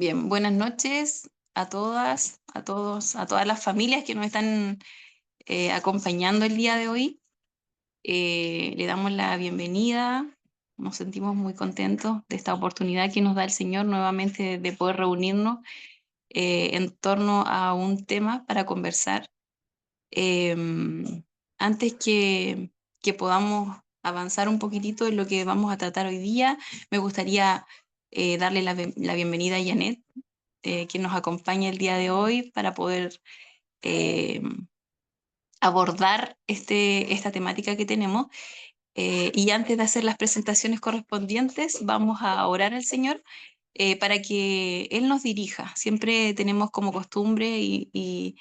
Bien, buenas noches a todas, a todos, a todas las familias que nos están acompañando el día de hoy. Le damos la bienvenida, nos sentimos muy contentos de esta oportunidad que nos da el Señor nuevamente de poder reunirnos en torno a un tema para conversar. Antes que podamos avanzar un poquitito en lo que vamos a tratar hoy día, me gustaría darle la bienvenida a Janet, que nos acompaña el día de hoy para poder eh, abordar esta temática que tenemos. Y antes de hacer las presentaciones correspondientes, vamos a orar al Señor para que Él nos dirija. Siempre tenemos como costumbre y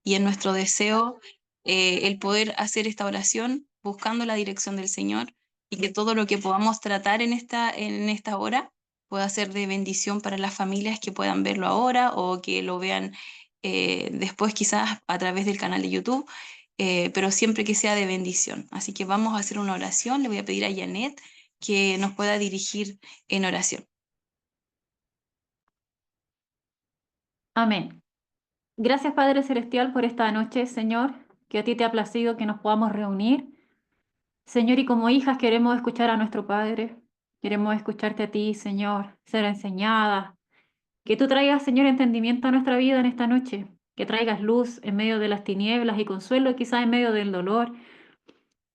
en nuestro deseo el poder hacer esta oración buscando la dirección del Señor y que todo lo que podamos tratar en esta hora pueda ser de bendición para las familias que puedan verlo ahora o que lo vean después quizás a través del canal de YouTube, pero siempre que sea de bendición. Así que vamos a hacer una oración. Le voy a pedir a Janet que nos pueda dirigir en oración. Amén. Gracias, Padre Celestial, por esta noche, Señor, que a ti te ha placido que nos podamos reunir. Señor, y como hijas queremos escuchar a nuestro Padre, queremos escucharte a ti, Señor, ser enseñadas. Que tú traigas, Señor, entendimiento a nuestra vida en esta noche, que traigas luz en medio de las tinieblas y consuelo quizás en medio del dolor.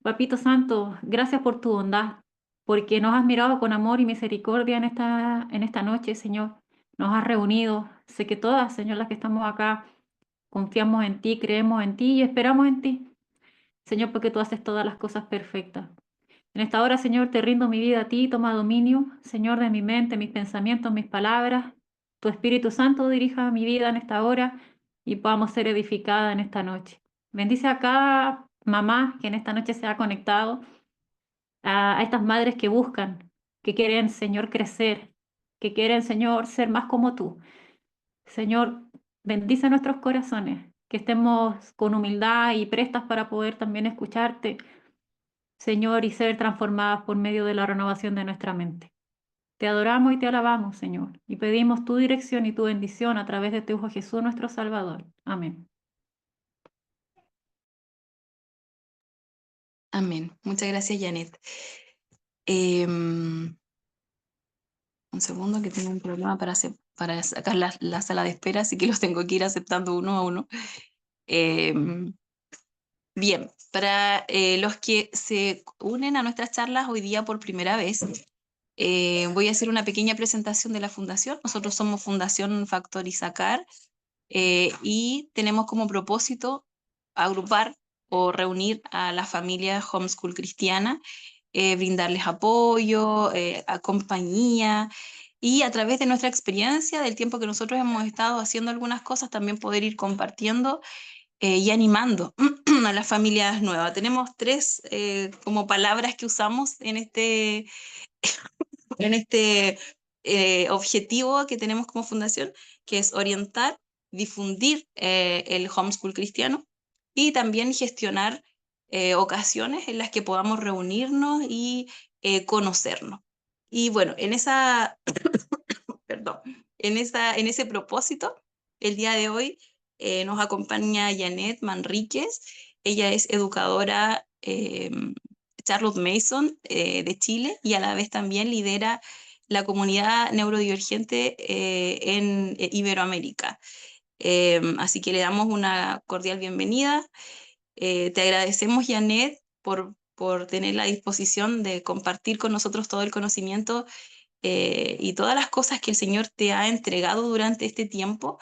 Papito Santo, gracias por tu bondad, porque nos has mirado con amor y misericordia en esta noche, Señor. Nos has reunido. Sé que todas, Señor, las que estamos acá, confiamos en ti, creemos en ti y esperamos en ti. Señor, porque tú haces todas las cosas perfectas. En esta hora, Señor, te rindo mi vida a ti, toma dominio, Señor, de mi mente, mis pensamientos, mis palabras. Tu Espíritu Santo dirija mi vida en esta hora y podamos ser edificada en esta noche. Bendice a cada mamá que en esta noche se ha conectado, a estas madres que buscan, que quieren, Señor, crecer, que quieren, Señor, ser más como tú. Señor, bendice nuestros corazones, que estemos con humildad y prestas para poder también escucharte, Señor, y ser transformadas por medio de la renovación de nuestra mente. Te adoramos y te alabamos, Señor, y pedimos tu dirección y tu bendición a través de tu Hijo Jesús, nuestro Salvador. Amén. Amén. Muchas gracias, Janet. Em, un segundo que tengo un problema para sacar la sala de espera, así que los tengo que ir aceptando uno a uno. Eh, Bien, para los que se unen a nuestras charlas hoy día por primera vez, voy a hacer una pequeña presentación de la fundación. Nosotros somos Fundación Factor Isaacar y tenemos como propósito agrupar o reunir a la familia homeschool cristiana, brindarles apoyo, compañía y a través de nuestra experiencia, del tiempo que nosotros hemos estado haciendo algunas cosas, también poder ir compartiendo y animando a las familias nuevas. Tenemos tres como palabras que usamos en este objetivo que tenemos como fundación, que es orientar, difundir el homeschool cristiano y también gestionar ocasiones en las que podamos reunirnos y conocernos. Y bueno, perdón, en ese propósito, el día de hoy nos acompaña Janet Manríquez. Ella es educadora Charlotte Mason de Chile y a la vez también lidera la comunidad neurodivergente en Iberoamérica. Así que le damos una cordial bienvenida. Te agradecemos, Janet, por tener la disposición de compartir con nosotros todo el conocimiento y todas las cosas que el Señor te ha entregado durante este tiempo,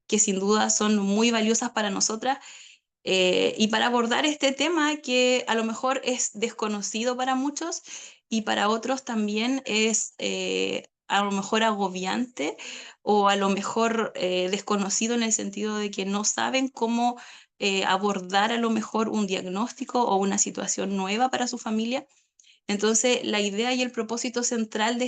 que sin duda son muy valiosas para nosotras, y para abordar este tema que a lo mejor es desconocido para muchos y para otros también es a lo mejor agobiante o a lo mejor desconocido en el sentido de que no saben cómo abordar a lo mejor un diagnóstico o una situación nueva para su familia. Entonces, la idea y el propósito central de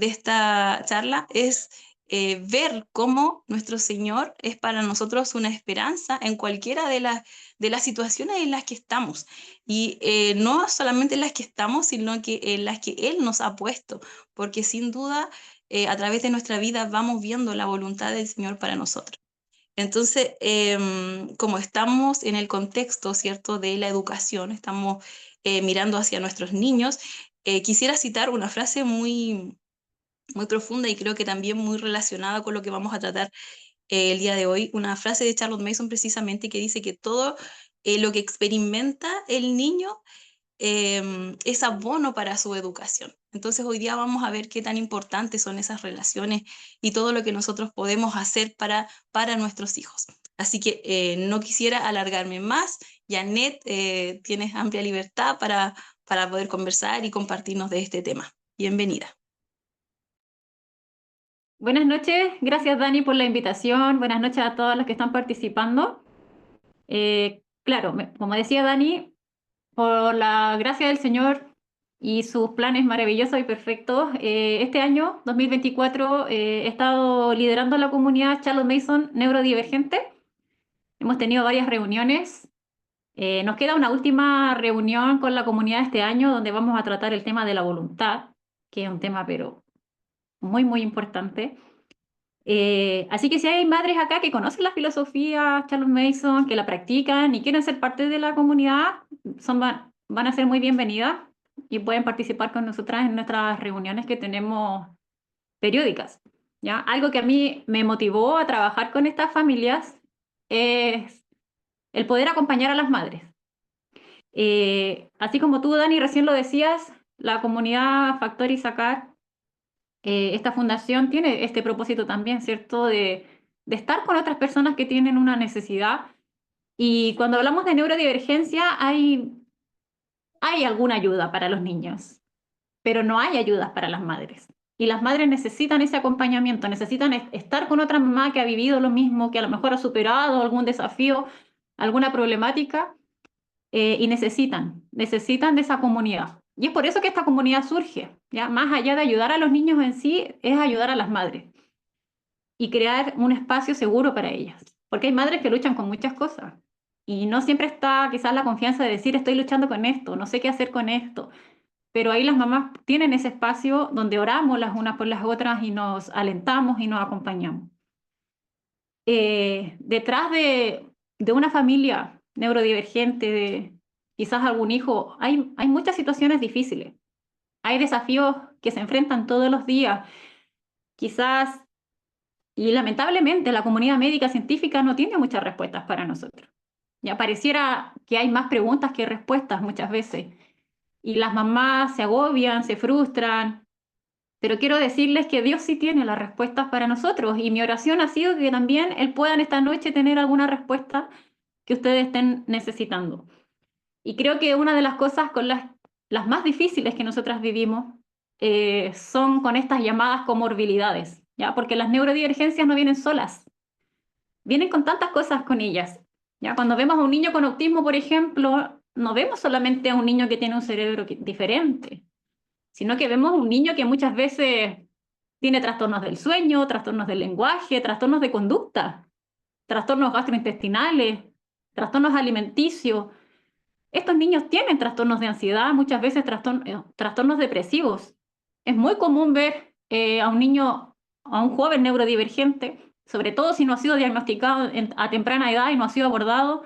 esta charla es ver cómo nuestro Señor es para nosotros una esperanza en cualquiera de las situaciones en las que estamos. Y no solamente en las que estamos, sino que en las que Él nos ha puesto, porque sin duda a través de nuestra vida vamos viendo la voluntad del Señor para nosotros. Entonces, como estamos en el contexto, ¿cierto?, de la educación, estamos mirando hacia nuestros niños, quisiera citar una frase muy profunda y creo que también muy relacionada con lo que vamos a tratar el día de hoy, una frase de Charlotte Mason precisamente que dice que todo lo que experimenta el niño es abono para su educación. Entonces hoy día vamos a ver qué tan importantes son esas relaciones y todo lo que nosotros podemos hacer para nuestros hijos. Así que no quisiera alargarme más. Janet, tienes amplia libertad para poder conversar y compartirnos de este tema. Bienvenida. Buenas noches, gracias Dani por la invitación, buenas noches a todos los que están participando. Claro, como decía Dani, por la gracia del Señor y sus planes maravillosos y perfectos, este año, 2024, he estado liderando la comunidad Charlotte Mason Neurodivergente. Hemos tenido varias reuniones. Nos queda una última reunión con la comunidad este año donde vamos a tratar el tema de la voluntad, que es un tema pero muy, muy importante. Así que si hay madres acá que conocen la filosofía Charles Mason, que la practican y quieren ser parte de la comunidad, van a ser muy bienvenidas y pueden participar con nosotras en nuestras reuniones que tenemos periódicas. ¿Ya? Algo que a mí me motivó a trabajar con estas familias es el poder acompañar a las madres. Así como tú, Dani, recién lo decías, la comunidad Factor y Sacar, esta fundación tiene este propósito también, ¿cierto? De estar con otras personas que tienen una necesidad. Y cuando hablamos de neurodivergencia, hay alguna ayuda para los niños, pero no hay ayudas para las madres. Y las madres necesitan ese acompañamiento, necesitan estar con otra mamá que ha vivido lo mismo, que a lo mejor ha superado algún desafío, alguna problemática, y necesitan de esa comunidad. Y es por eso que esta comunidad surge, ¿ya? Más allá de ayudar a los niños en sí, es ayudar a las madres y crear un espacio seguro para ellas. Porque hay madres que luchan con muchas cosas y no siempre está quizás la confianza de decir estoy luchando con esto, no sé qué hacer con esto. Pero ahí las mamás tienen ese espacio donde oramos las unas por las otras y nos alentamos y nos acompañamos. Detrás de una familia neurodivergente, de quizás algún hijo, hay muchas situaciones difíciles. Hay desafíos que se enfrentan todos los días. Quizás, y lamentablemente, la comunidad médica científica no tiene muchas respuestas para nosotros. Ya pareciera que hay más preguntas que respuestas muchas veces. Y las mamás se agobian, se frustran. Pero quiero decirles que Dios sí tiene las respuestas para nosotros y mi oración ha sido que también Él pueda esta noche tener alguna respuesta que ustedes estén necesitando. Y creo que una de las cosas con las más difíciles que nosotras vivimos son con estas llamadas comorbilidades, ¿ya? Porque las neurodivergencias no vienen solas, vienen con tantas cosas con ellas. ¿Ya? Cuando vemos a un niño con autismo, por ejemplo, no vemos solamente a un niño que tiene un cerebro diferente, sino que vemos un niño que muchas veces tiene trastornos del sueño, trastornos del lenguaje, trastornos de conducta, trastornos gastrointestinales, trastornos alimenticios. Estos niños tienen trastornos de ansiedad, muchas veces trastornos depresivos. Es muy común ver a un niño, a un joven neurodivergente, sobre todo si no ha sido diagnosticado a temprana edad y no ha sido abordado,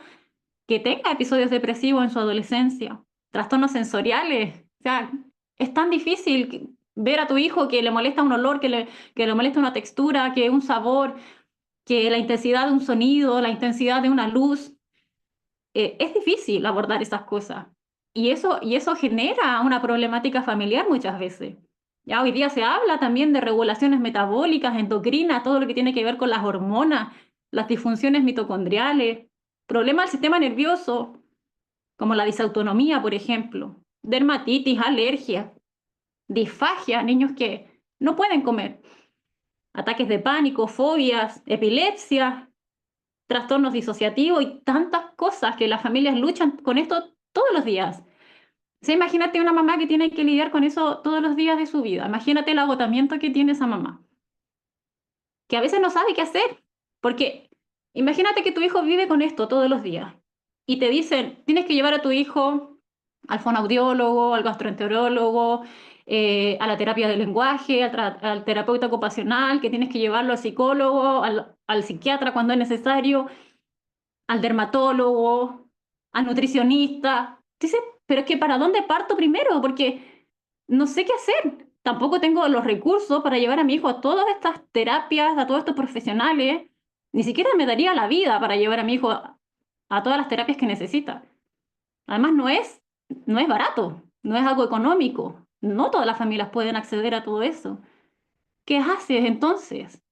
que tenga episodios depresivos en su adolescencia, trastornos sensoriales. O sea, es tan difícil ver a tu hijo que le molesta un olor, que le molesta una textura, que un sabor, que la intensidad de un sonido, la intensidad de una luz. Es difícil abordar esas cosas. Y eso genera una problemática familiar muchas veces. Ya hoy día se habla también de regulaciones metabólicas, endocrinas, todo lo que tiene que ver con las hormonas, las disfunciones mitocondriales, problemas del sistema nervioso, como la disautonomía, por ejemplo, dermatitis, alergia, disfagia, niños que no pueden comer, ataques de pánico, fobias, epilepsia, trastornos disociativos y tantas cosas que las familias luchan con esto todos los días. O sea, imagínate una mamá que tiene que lidiar con eso todos los días de su vida. Imagínate el agotamiento que tiene esa mamá, que a veces no sabe qué hacer, porque imagínate que tu hijo vive con esto todos los días y te dicen, tienes que llevar a tu hijo al fonoaudiólogo, al gastroenterólogo, a la terapia del lenguaje, al terapeuta ocupacional, que tienes que llevarlo al psicólogo, al psiquiatra cuando es necesario, al dermatólogo, al nutricionista. Dices, pero es que ¿para dónde parto primero? Porque no sé qué hacer. Tampoco tengo los recursos para llevar a mi hijo a todas estas terapias, a todos estos profesionales. Ni siquiera me daría la vida para llevar a mi hijo a todas las terapias que necesita. Además, no es barato, no es algo económico. No todas las familias pueden acceder a todo eso. ¿Qué haces entonces?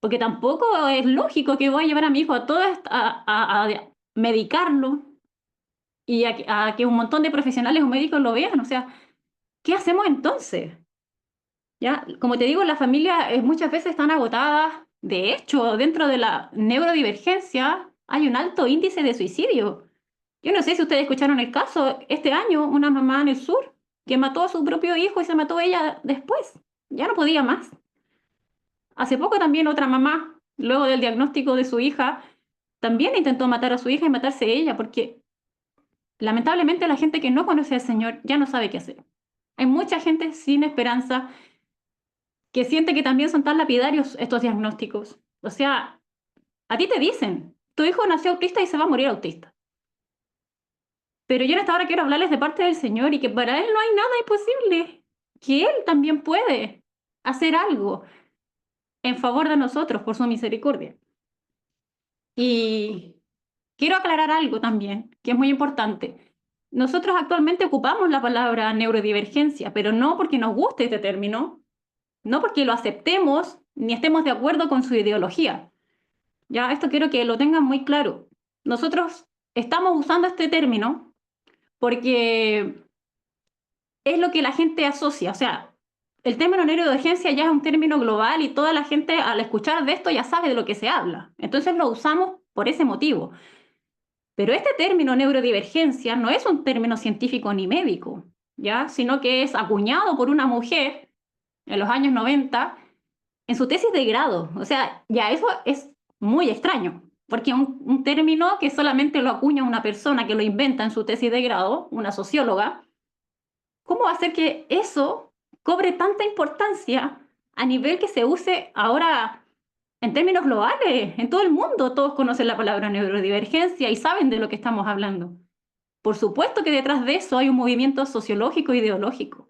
Porque tampoco es lógico que voy a llevar a mi hijo a todo a medicarlo y a que un montón de profesionales o médicos lo vean. O sea, ¿qué hacemos entonces? ¿Ya? Como te digo, las familias muchas veces están agotadas. De hecho, dentro de la neurodivergencia hay un alto índice de suicidio. Yo no sé si ustedes escucharon el caso, este año una mamá en el sur que mató a su propio hijo y se mató ella después. Ya no podía más. Hace poco también otra mamá, luego del diagnóstico de su hija, también intentó matar a su hija y matarse ella, porque lamentablemente la gente que no conoce al Señor ya no sabe qué hacer. Hay mucha gente sin esperanza que siente que también son tan lapidarios estos diagnósticos. O sea, a ti te dicen, tu hijo nació autista y se va a morir autista. Pero yo en esta hora quiero hablarles de parte del Señor y que para Él no hay nada imposible, que Él también puede hacer algo en favor de nosotros por su misericordia. Y quiero aclarar algo también, que es muy importante. Nosotros actualmente ocupamos la palabra neurodivergencia, pero no porque nos guste este término, no porque lo aceptemos ni estemos de acuerdo con su ideología. Ya, esto quiero que lo tengan muy claro. Nosotros estamos usando este término porque es lo que la gente asocia. O sea, el término neurodivergencia ya es un término global y toda la gente al escuchar de esto ya sabe de lo que se habla. Entonces lo usamos por ese motivo. Pero este término neurodivergencia no es un término científico ni médico, ¿ya? Sino que es acuñado por una mujer en los años 90 en su tesis de grado. O sea, ya eso es muy extraño, porque un término que solamente lo acuña una persona que lo inventa en su tesis de grado, una socióloga, ¿cómo va a hacer que eso cobre tanta importancia a nivel que se use ahora en términos globales? En todo el mundo todos conocen la palabra neurodivergencia y saben de lo que estamos hablando. Por supuesto que detrás de eso hay un movimiento sociológico e ideológico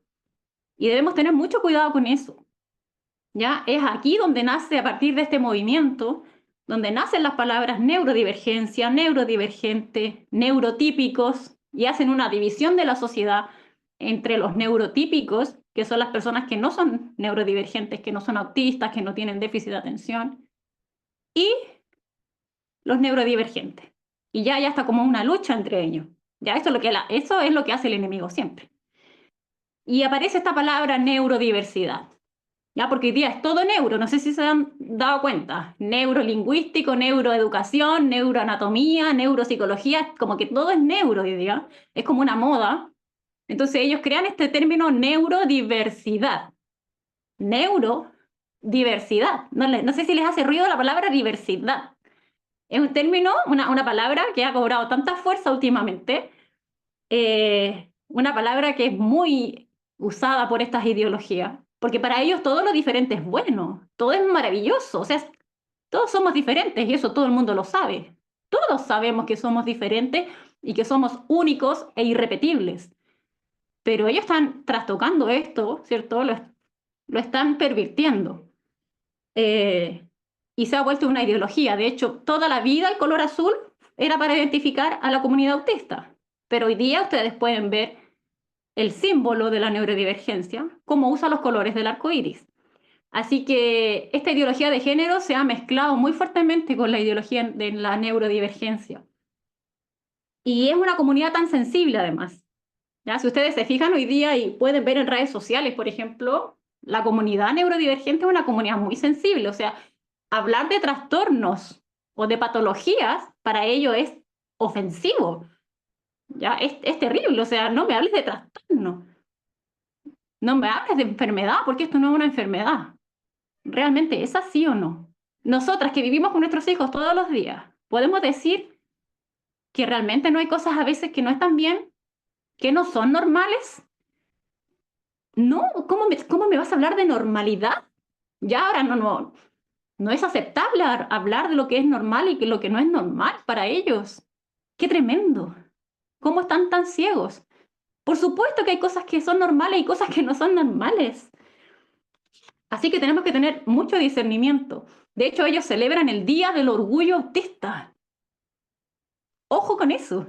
y debemos tener mucho cuidado con eso. ¿Ya? Es aquí donde nace, a partir de este movimiento, donde nacen las palabras neurodivergencia, neurodivergente, neurotípicos, y hacen una división de la sociedad entre los neurotípicos, que son las personas que no son neurodivergentes, que no son autistas, que no tienen déficit de atención, y los neurodivergentes. Y ya está como una lucha entre ellos. Ya eso es lo que hace el enemigo siempre. Y aparece esta palabra neurodiversidad. ¿Ya? Porque hoy día es todo neuro, no sé si se han dado cuenta. Neurolingüístico, neuroeducación, neuroanatomía, neuropsicología, como que todo es neuro hoy día. Es como una moda. Entonces ellos crean este término neurodiversidad. Neurodiversidad. No sé si les hace ruido la palabra diversidad. Es un término, una palabra que ha cobrado tanta fuerza últimamente. Una palabra que es muy usada por estas ideologías, porque para ellos todo lo diferente es bueno, todo es maravilloso, o sea, todos somos diferentes y eso todo el mundo lo sabe. Todos sabemos que somos diferentes y que somos únicos e irrepetibles, pero ellos están trastocando esto, ¿cierto? Lo están pervirtiendo. Y se ha vuelto una ideología. De hecho, toda la vida el color azul era para identificar a la comunidad autista, pero hoy día ustedes pueden ver el símbolo de la neurodivergencia, cómo usa los colores del arco iris. Así que esta ideología de género se ha mezclado muy fuertemente con la ideología de la neurodivergencia. Y es una comunidad tan sensible además. ¿Ya? Si ustedes se fijan hoy día y pueden ver en redes sociales, por ejemplo, la comunidad neurodivergente es una comunidad muy sensible. O sea, hablar de trastornos o de patologías para ellos es ofensivo. ¿Ya? Es terrible. O sea, no me hables de trastorno. No me hables de enfermedad, porque esto no es una enfermedad. ¿Realmente es así o no? Nosotras que vivimos con nuestros hijos todos los días, ¿podemos decir que realmente no hay cosas a veces que no están bien, que no son normales? No, cómo me vas a hablar de normalidad? Ya ahora no es aceptable hablar de lo que es normal y que lo que no es normal para ellos. ¡Qué tremendo! ¿Cómo están tan ciegos? Por supuesto que hay cosas que son normales y cosas que no son normales. Así que tenemos que tener mucho discernimiento. De hecho, ellos celebran el Día del Orgullo Autista. Ojo con eso.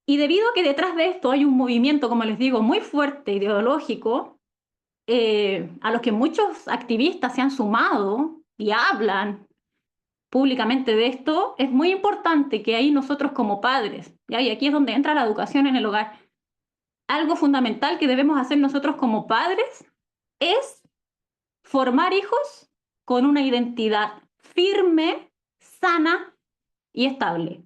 Y debido a que detrás de esto hay un movimiento, como les digo, muy fuerte, ideológico, a los que muchos activistas se han sumado y hablan públicamente de esto, es muy importante que ahí nosotros como padres, ¿ya? Y aquí es donde entra la educación en el hogar, algo fundamental que debemos hacer nosotros como padres es formar hijos con una identidad firme, sana y estable.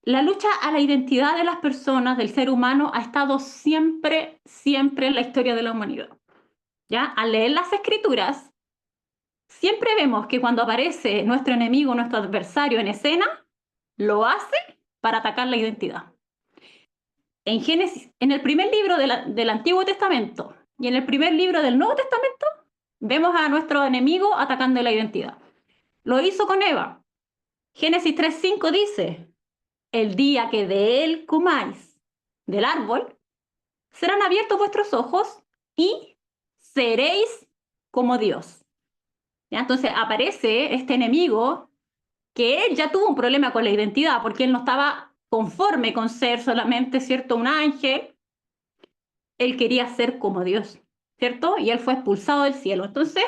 La lucha a la identidad de las personas, del ser humano, ha estado siempre, siempre en la historia de la humanidad. ¿Ya? Al leer las escrituras, siempre vemos que cuando aparece nuestro enemigo, nuestro adversario en escena, lo hace para atacar la identidad. En Génesis, en el primer libro del Antiguo Testamento y en el primer libro del Nuevo Testamento, vemos a nuestro enemigo atacando la identidad. Lo hizo con Eva. Génesis 3:5 dice, el día que de él comáis del árbol, serán abiertos vuestros ojos y seréis como Dios. ¿Ya? Entonces aparece este enemigo que él ya tuvo un problema con la identidad porque él no estaba conforme con ser solamente, ¿cierto?, un ángel. Él quería ser como Dios, ¿cierto? Y él fue expulsado del cielo. Entonces,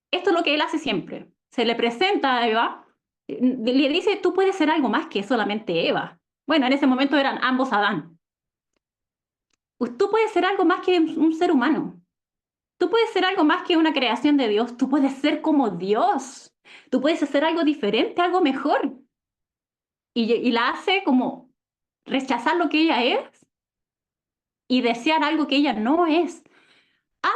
esto es lo que él hace siempre. Se le presenta a Eva, le dice, tú puedes ser algo más que solamente Eva. Bueno, en ese momento eran ambos Adán. Tú puedes ser algo más que un ser humano. Tú puedes ser algo más que una creación de Dios. Tú puedes ser como Dios. Tú puedes hacer algo diferente, algo mejor. Y la hace como rechazar lo que ella es y desear algo que ella no es.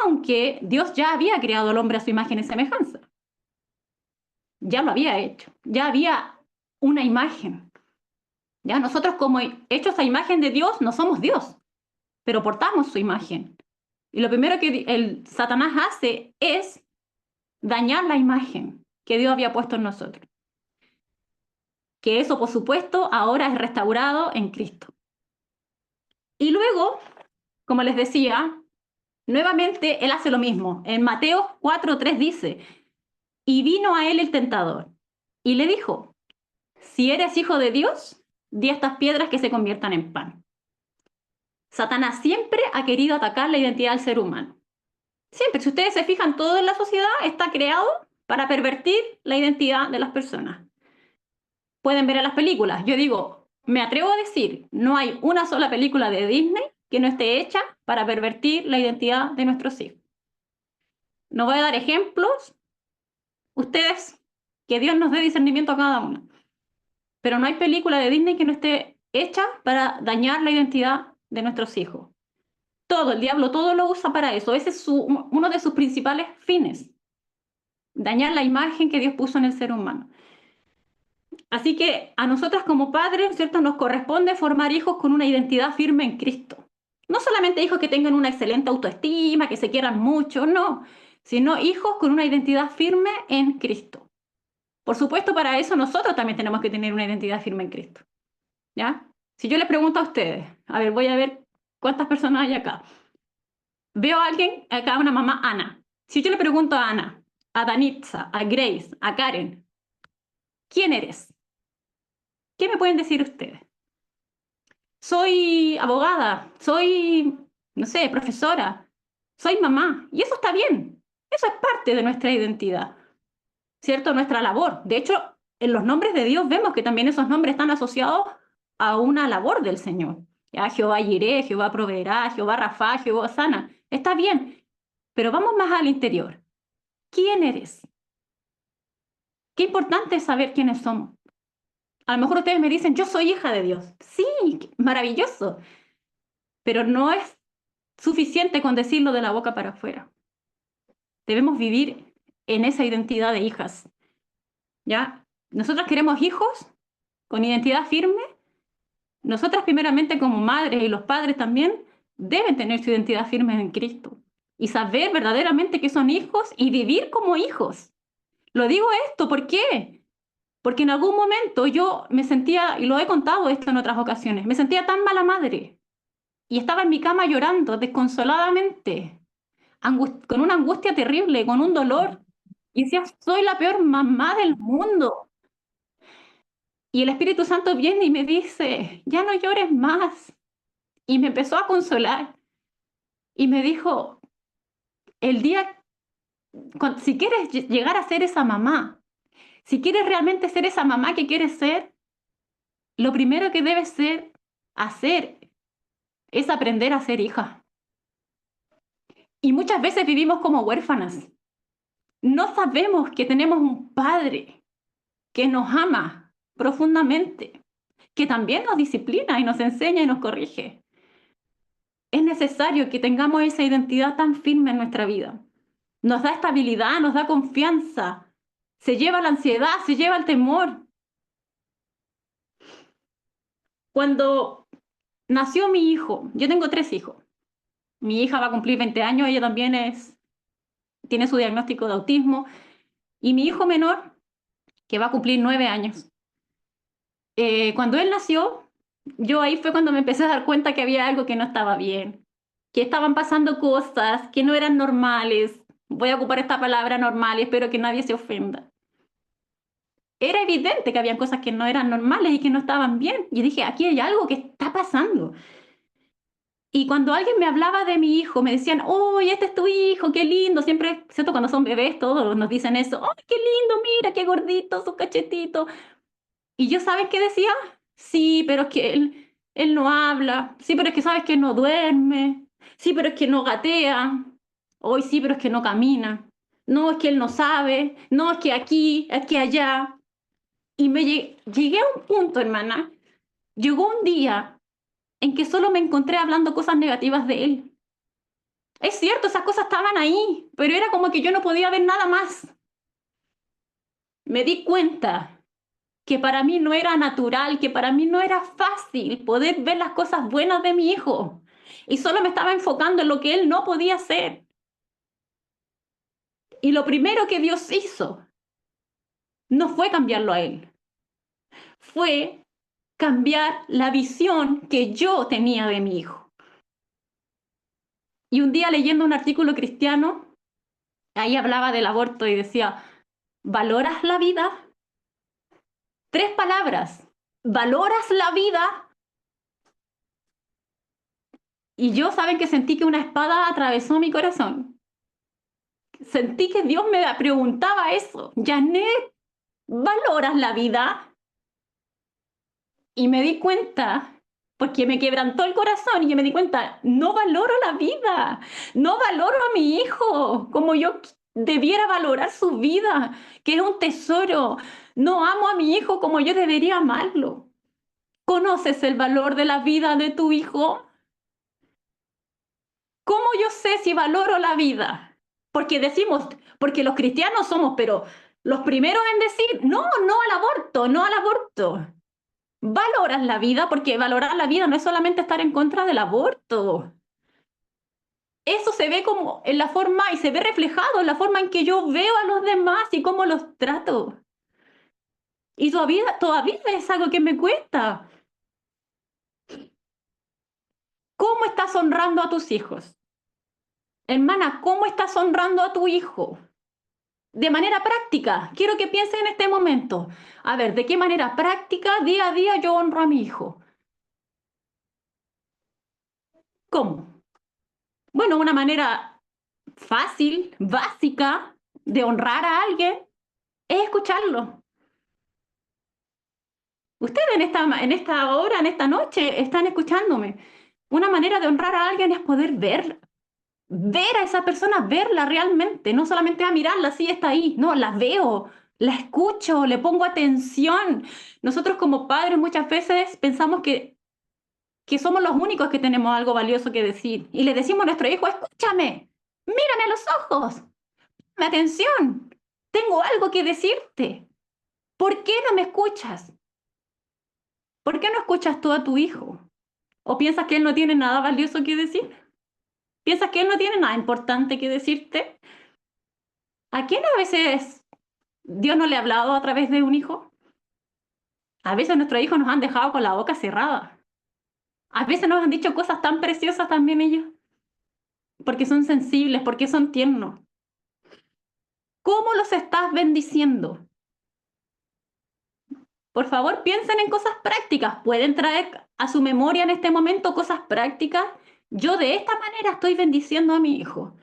Aunque Dios ya había creado al hombre a su imagen y semejanza. Ya lo había hecho. Ya había una imagen. Ya nosotros como hechos a imagen de Dios no somos Dios, pero portamos su imagen. Y lo primero que el Satanás hace es dañar la imagen que Dios había puesto en nosotros. Que eso, por supuesto, ahora es restaurado en Cristo. Y luego, como les decía, nuevamente Él hace lo mismo. En Mateo 4:3 dice, y vino a Él el tentador y le dijo, si eres hijo de Dios, di a estas piedras que se conviertan en pan. Satanás siempre ha querido atacar la identidad del ser humano. Siempre, si ustedes se fijan, todo en la sociedad está creado para pervertir la identidad de las personas. Pueden ver en las películas. Yo digo, me atrevo a decir, no hay una sola película de Disney que no esté hecha para pervertir la identidad de nuestros hijos. No voy a dar ejemplos. Ustedes, que Dios nos dé discernimiento a cada uno. Pero no hay película de Disney que no esté hecha para dañar la identidad de nuestros hijos. Todo, el diablo, todo lo usa para eso. Ese es uno de sus principales fines. Dañar la imagen que Dios puso en el ser humano. Así que a nosotras como padres, ¿cierto?, nos corresponde formar hijos con una identidad firme en Cristo. No solamente hijos que tengan una excelente autoestima, que se quieran mucho, no, sino hijos con una identidad firme en Cristo. Por supuesto, para eso nosotros también tenemos que tener una identidad firme en Cristo. ¿Ya? Si yo les pregunto a ustedes, a ver, voy a ver cuántas personas hay acá. Veo a alguien, acá una mamá, Ana. Si yo le pregunto a Ana, a Danitza, a Grace, a Karen, ¿quién eres? ¿Qué me pueden decir ustedes? Soy abogada, soy, no sé, profesora, soy mamá. Y eso está bien. Eso es parte de nuestra identidad, ¿cierto? Nuestra labor. De hecho, en los nombres de Dios vemos que también esos nombres están asociados a una labor del Señor. ¿Ya? Jehová Jireh, Jehová proveerá, Jehová Rafa, Jehová sana. Está bien, pero vamos más al interior. ¿Quién eres? Qué importante es saber quiénes somos. A lo mejor ustedes me dicen, yo soy hija de Dios. Sí, maravilloso. Pero no es suficiente con decirlo de la boca para afuera. Debemos vivir en esa identidad de hijas. ¿Ya? Nosotras queremos hijos con identidad firme. Nosotras primeramente como madres y los padres también deben tener su identidad firme en Cristo y saber verdaderamente que son hijos y vivir como hijos. Lo digo esto, ¿por qué? Porque en algún momento yo me sentía, y lo he contado esto en otras ocasiones, me sentía tan mala madre y estaba en mi cama llorando desconsoladamente, con una angustia terrible, con un dolor. Y decía, soy la peor mamá del mundo. Y el Espíritu Santo viene y me dice, ya no llores más. Y me empezó a consolar y me dijo, el día, si quieres llegar a ser esa mamá, si quieres realmente ser esa mamá que quieres ser, lo primero que debes hacer es aprender a ser hija. Y muchas veces vivimos como huérfanas. No sabemos que tenemos un padre que nos ama profundamente, que también nos disciplina y nos enseña y nos corrige. Es necesario que tengamos esa identidad tan firme en nuestra vida. Nos da estabilidad, nos da confianza. Se lleva la ansiedad, se lleva el temor. Cuando nació mi hijo, yo tengo 3 hijos. Mi hija va a cumplir 20 años, ella también tiene su diagnóstico de autismo. Y mi hijo menor, que va a cumplir 9 años. Cuando él nació, yo ahí fue cuando me empecé a dar cuenta que había algo que no estaba bien, que estaban pasando cosas que no eran normales. Voy a ocupar esta palabra normal y espero que nadie se ofenda. Era evidente que había cosas que no eran normales y que no estaban bien. Y dije, aquí hay algo que está pasando. Y cuando alguien me hablaba de mi hijo, me decían, ¡oh, este es tu hijo, qué lindo! Siempre, ¿cierto? Cuando son bebés, todos nos dicen eso. ¡Oh, qué lindo! Mira, qué gordito, sus cachetitos. Y yo, ¿sabes qué decía? Sí, pero es que él no habla. Sí, pero es que sabes que no duerme. Sí, pero es que no gatea. Hoy sí, pero es que no camina. No, es que él no sabe. No, es que aquí, es que allá. Y llegué a un punto, hermana. Llegó un día en que solo me encontré hablando cosas negativas de él. Es cierto, esas cosas estaban ahí, pero era como que yo no podía ver nada más. Me di cuenta que para mí no era natural, que para mí no era fácil poder ver las cosas buenas de mi hijo. Y solo me estaba enfocando en lo que él no podía hacer. Y lo primero que Dios hizo no fue cambiarlo a él, fue cambiar la visión que yo tenía de mi hijo. Y un día leyendo un artículo cristiano, ahí hablaba del aborto y decía, ¿valoras la vida? 3 palabras, ¿valoras la vida? Y yo, saben que sentí que una espada atravesó mi corazón. Sentí que Dios me preguntaba eso. Janet, ¿valoras la vida? Y me di cuenta, porque me quebrantó el corazón y yo me di cuenta, no valoro la vida, no valoro a mi hijo como yo debiera valorar su vida, que es un tesoro. No amo a mi hijo como yo debería amarlo. ¿Conoces el valor de la vida de tu hijo? ¿Cómo yo sé si valoro la vida? Porque decimos, porque los cristianos somos, pero los primeros en decir, no, no al aborto, no al aborto. Valoras la vida, porque valorar la vida no es solamente estar en contra del aborto. Eso se ve como en la forma y se ve reflejado en la forma en que yo veo a los demás y cómo los trato. Y todavía es algo que me cuesta. ¿Cómo estás honrando a tus hijos? Hermana, ¿cómo estás honrando a tu hijo? De manera práctica, quiero que piensen en este momento. A ver, ¿de qué manera práctica, día a día, yo honro a mi hijo? ¿Cómo? Bueno, una manera fácil, básica de honrar a alguien es escucharlo. Ustedes en esta hora, en esta noche, están escuchándome. Una manera de honrar a alguien es poder ver a esa persona, verla realmente, no solamente a mirarla, sí está ahí, no, la veo, la escucho, le pongo atención. Nosotros como padres muchas veces pensamos que somos los únicos que tenemos algo valioso que decir y le decimos a nuestro hijo, escúchame, mírame a los ojos, dame atención, tengo algo que decirte. ¿Por qué no me escuchas? ¿Por qué no escuchas tú a tu hijo? ¿O piensas que Él no tiene nada valioso que decir? ¿Piensas que Él no tiene nada importante que decirte? ¿A quién a veces Dios no le ha hablado a través de un hijo? A veces nuestros hijos nos han dejado con la boca cerrada. A veces nos han dicho cosas tan preciosas también ellos, porque son sensibles, porque son tiernos. ¿Cómo los estás bendiciendo? Por favor, piensen en cosas prácticas. ¿Pueden traer a su memoria en este momento cosas prácticas? Yo de esta manera estoy bendiciendo a mi hijo.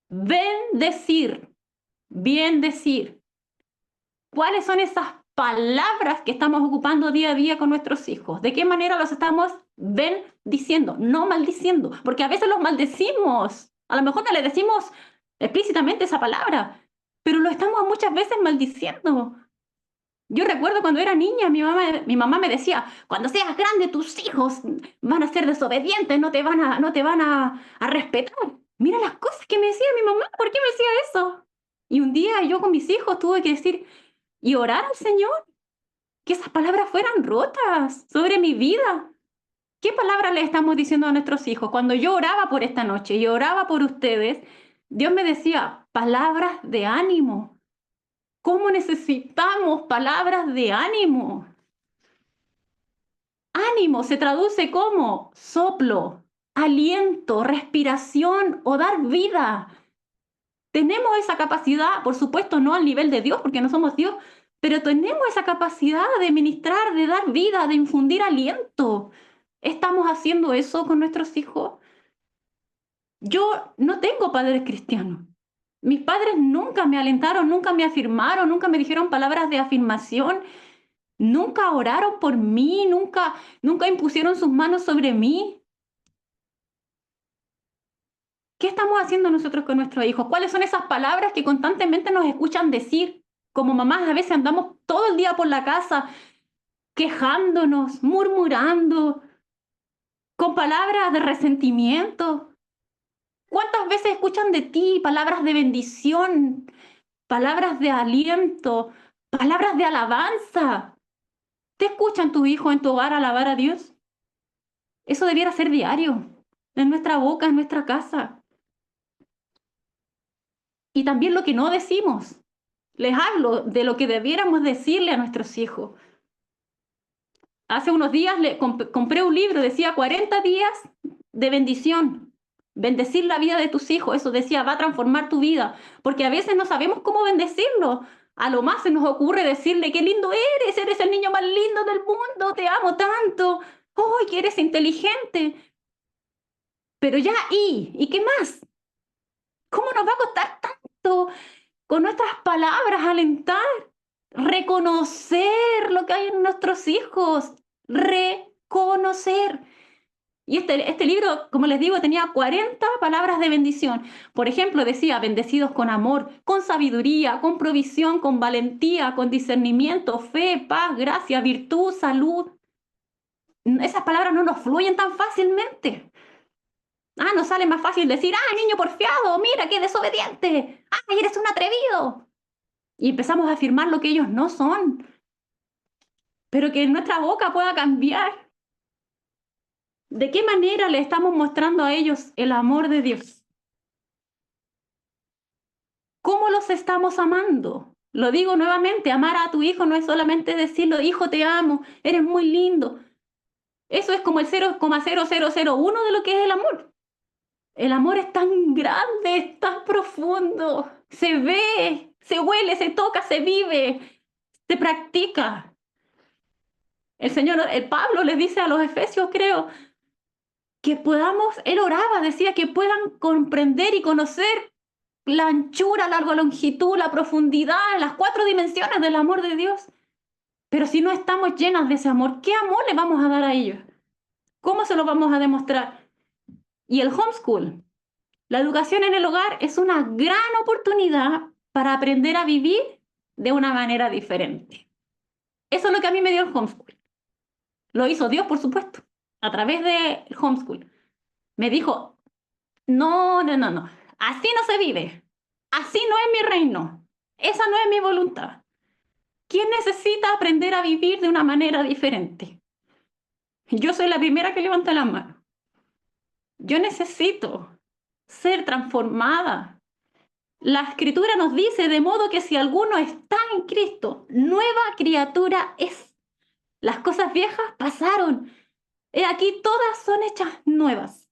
Bendecir, bien decir. ¿Cuáles son esas palabras que estamos ocupando día a día con nuestros hijos? ¿De qué manera los estamos bendiciendo? No maldiciendo, porque a veces los maldecimos. A lo mejor no le decimos explícitamente esa palabra, pero lo estamos muchas veces maldiciendo. Yo recuerdo cuando era niña, mi mamá me decía, cuando seas grande tus hijos van a ser desobedientes, no te van a respetar. Mira las cosas que me decía mi mamá, ¿por qué me decía eso? Y un día yo con mis hijos tuve que decir y orar al Señor, que esas palabras fueran rotas sobre mi vida. ¿Qué palabras le estamos diciendo a nuestros hijos? Cuando yo oraba por esta noche y oraba por ustedes, Dios me decía palabras de ánimo. ¿Cómo necesitamos palabras de ánimo? Ánimo se traduce como soplo, aliento, respiración o dar vida. Tenemos esa capacidad, por supuesto, no al nivel de Dios, porque no somos Dios, pero tenemos esa capacidad de ministrar, de dar vida, de infundir aliento. ¿Estamos haciendo eso con nuestros hijos? Yo no tengo padres cristianos. Mis padres nunca me alentaron, nunca me afirmaron, nunca me dijeron palabras de afirmación, nunca oraron por mí, nunca impusieron sus manos sobre mí. ¿Qué estamos haciendo nosotros con nuestros hijos? ¿Cuáles son esas palabras que constantemente nos escuchan decir? Como mamás a veces andamos todo el día por la casa quejándonos, murmurando, con palabras de resentimiento. ¿Cuántas veces escuchan de ti palabras de bendición, palabras de aliento, palabras de alabanza? ¿Te escuchan tus hijos en tu hogar alabar a Dios? Eso debiera ser diario, en nuestra boca, en nuestra casa. Y también lo que no decimos. Les hablo de lo que debiéramos decirle a nuestros hijos. Hace unos días compré un libro, decía 40 días de bendición. Bendecir la vida de tus hijos, eso decía, va a transformar tu vida. Porque a veces no sabemos cómo bendecirlo. A lo más se nos ocurre decirle, qué lindo eres el niño más lindo del mundo, te amo tanto, ¡ay, que eres inteligente! Pero ya, ¿y qué más? ¿Cómo nos va a costar tanto con nuestras palabras alentar, reconocer lo que hay en nuestros hijos, reconocer? Y este libro, como les digo, tenía 40 palabras de bendición. Por ejemplo, decía, bendecidos con amor, con sabiduría, con provisión, con valentía, con discernimiento, fe, paz, gracia, virtud, salud. Esas palabras no nos fluyen tan fácilmente. Nos sale más fácil decir, niño porfiado, mira qué desobediente, eres un atrevido. Y empezamos a afirmar lo que ellos no son, pero que en nuestra boca pueda cambiar. ¿De qué manera le estamos mostrando a ellos el amor de Dios? ¿Cómo los estamos amando? Lo digo nuevamente, amar a tu hijo no es solamente decirlo, hijo, te amo, eres muy lindo. Eso es como el 0,0001 de lo que es el amor. El amor es tan grande, es tan profundo, se ve, se huele, se toca, se vive, se practica. El Pablo les dice a los efesios, creo, que podamos, él oraba, decía que puedan comprender y conocer la anchura, la longitud, la profundidad, las 4 dimensiones del amor de Dios. Pero si no estamos llenas de ese amor, ¿qué amor le vamos a dar a ellos? ¿Cómo se lo vamos a demostrar? Y el homeschool, la educación en el hogar, es una gran oportunidad para aprender a vivir de una manera diferente. Eso es lo que a mí me dio el homeschool. Lo hizo Dios, por supuesto, a través del homeschool. Me dijo, no, no, no, no, así no se vive. Así no es mi reino. Esa no es mi voluntad. ¿Quién necesita aprender a vivir de una manera diferente? Yo soy la primera que levanta la mano. Yo necesito ser transformada. La Escritura nos dice, de modo que si alguno está en Cristo, nueva criatura es. Las cosas viejas pasaron. He aquí, todas son hechas nuevas.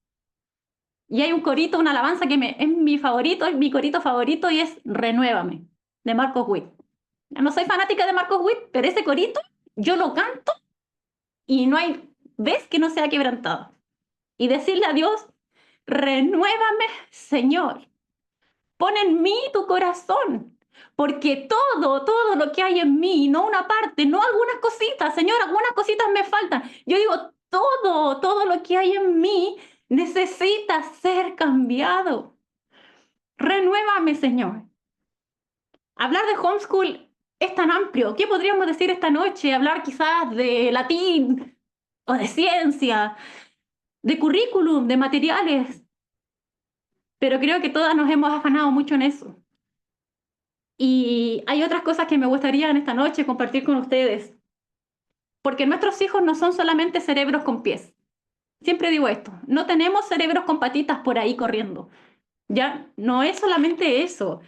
Y hay un corito, una alabanza que es mi favorito, es mi corito favorito y es Renuévame, de Marcos Witt. No soy fanática de Marcos Witt, pero ese corito yo lo canto y no hay vez que no sea quebrantado. Y decirle a Dios, renuévame, Señor. Pon en mí tu corazón, porque todo lo que hay en mí, no una parte, no algunas cositas, Señor, algunas cositas me faltan. Yo digo, todo lo que hay en mí necesita ser cambiado. Renuévame, Señor. Hablar de homeschool es tan amplio. ¿Qué podríamos decir esta noche? Hablar quizás de latín o de ciencia, de currículum, de materiales. Pero creo que todas nos hemos afanado mucho en eso. Y hay otras cosas que me gustaría en esta noche compartir con ustedes. Porque nuestros hijos no son solamente cerebros con pies. Siempre digo esto, no tenemos cerebros con patitas por ahí corriendo. Ya no es solamente eso.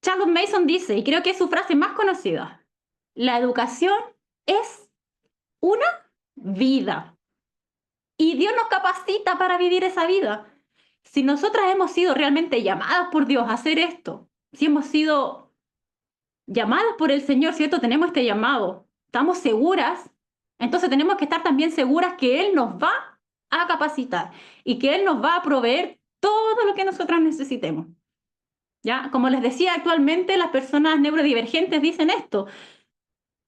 Charles Mason dice, y creo que es su frase más conocida, la educación es una vida. Y Dios nos capacita para vivir esa vida. Si nosotras hemos sido realmente llamadas por Dios a hacer esto, si hemos sido llamadas por el Señor, ¿cierto? Tenemos este llamado, estamos seguras, entonces tenemos que estar también seguras que Él nos va a capacitar y que Él nos va a proveer todo lo que nosotras necesitemos. ¿Ya? Como les decía, actualmente las personas neurodivergentes dicen esto.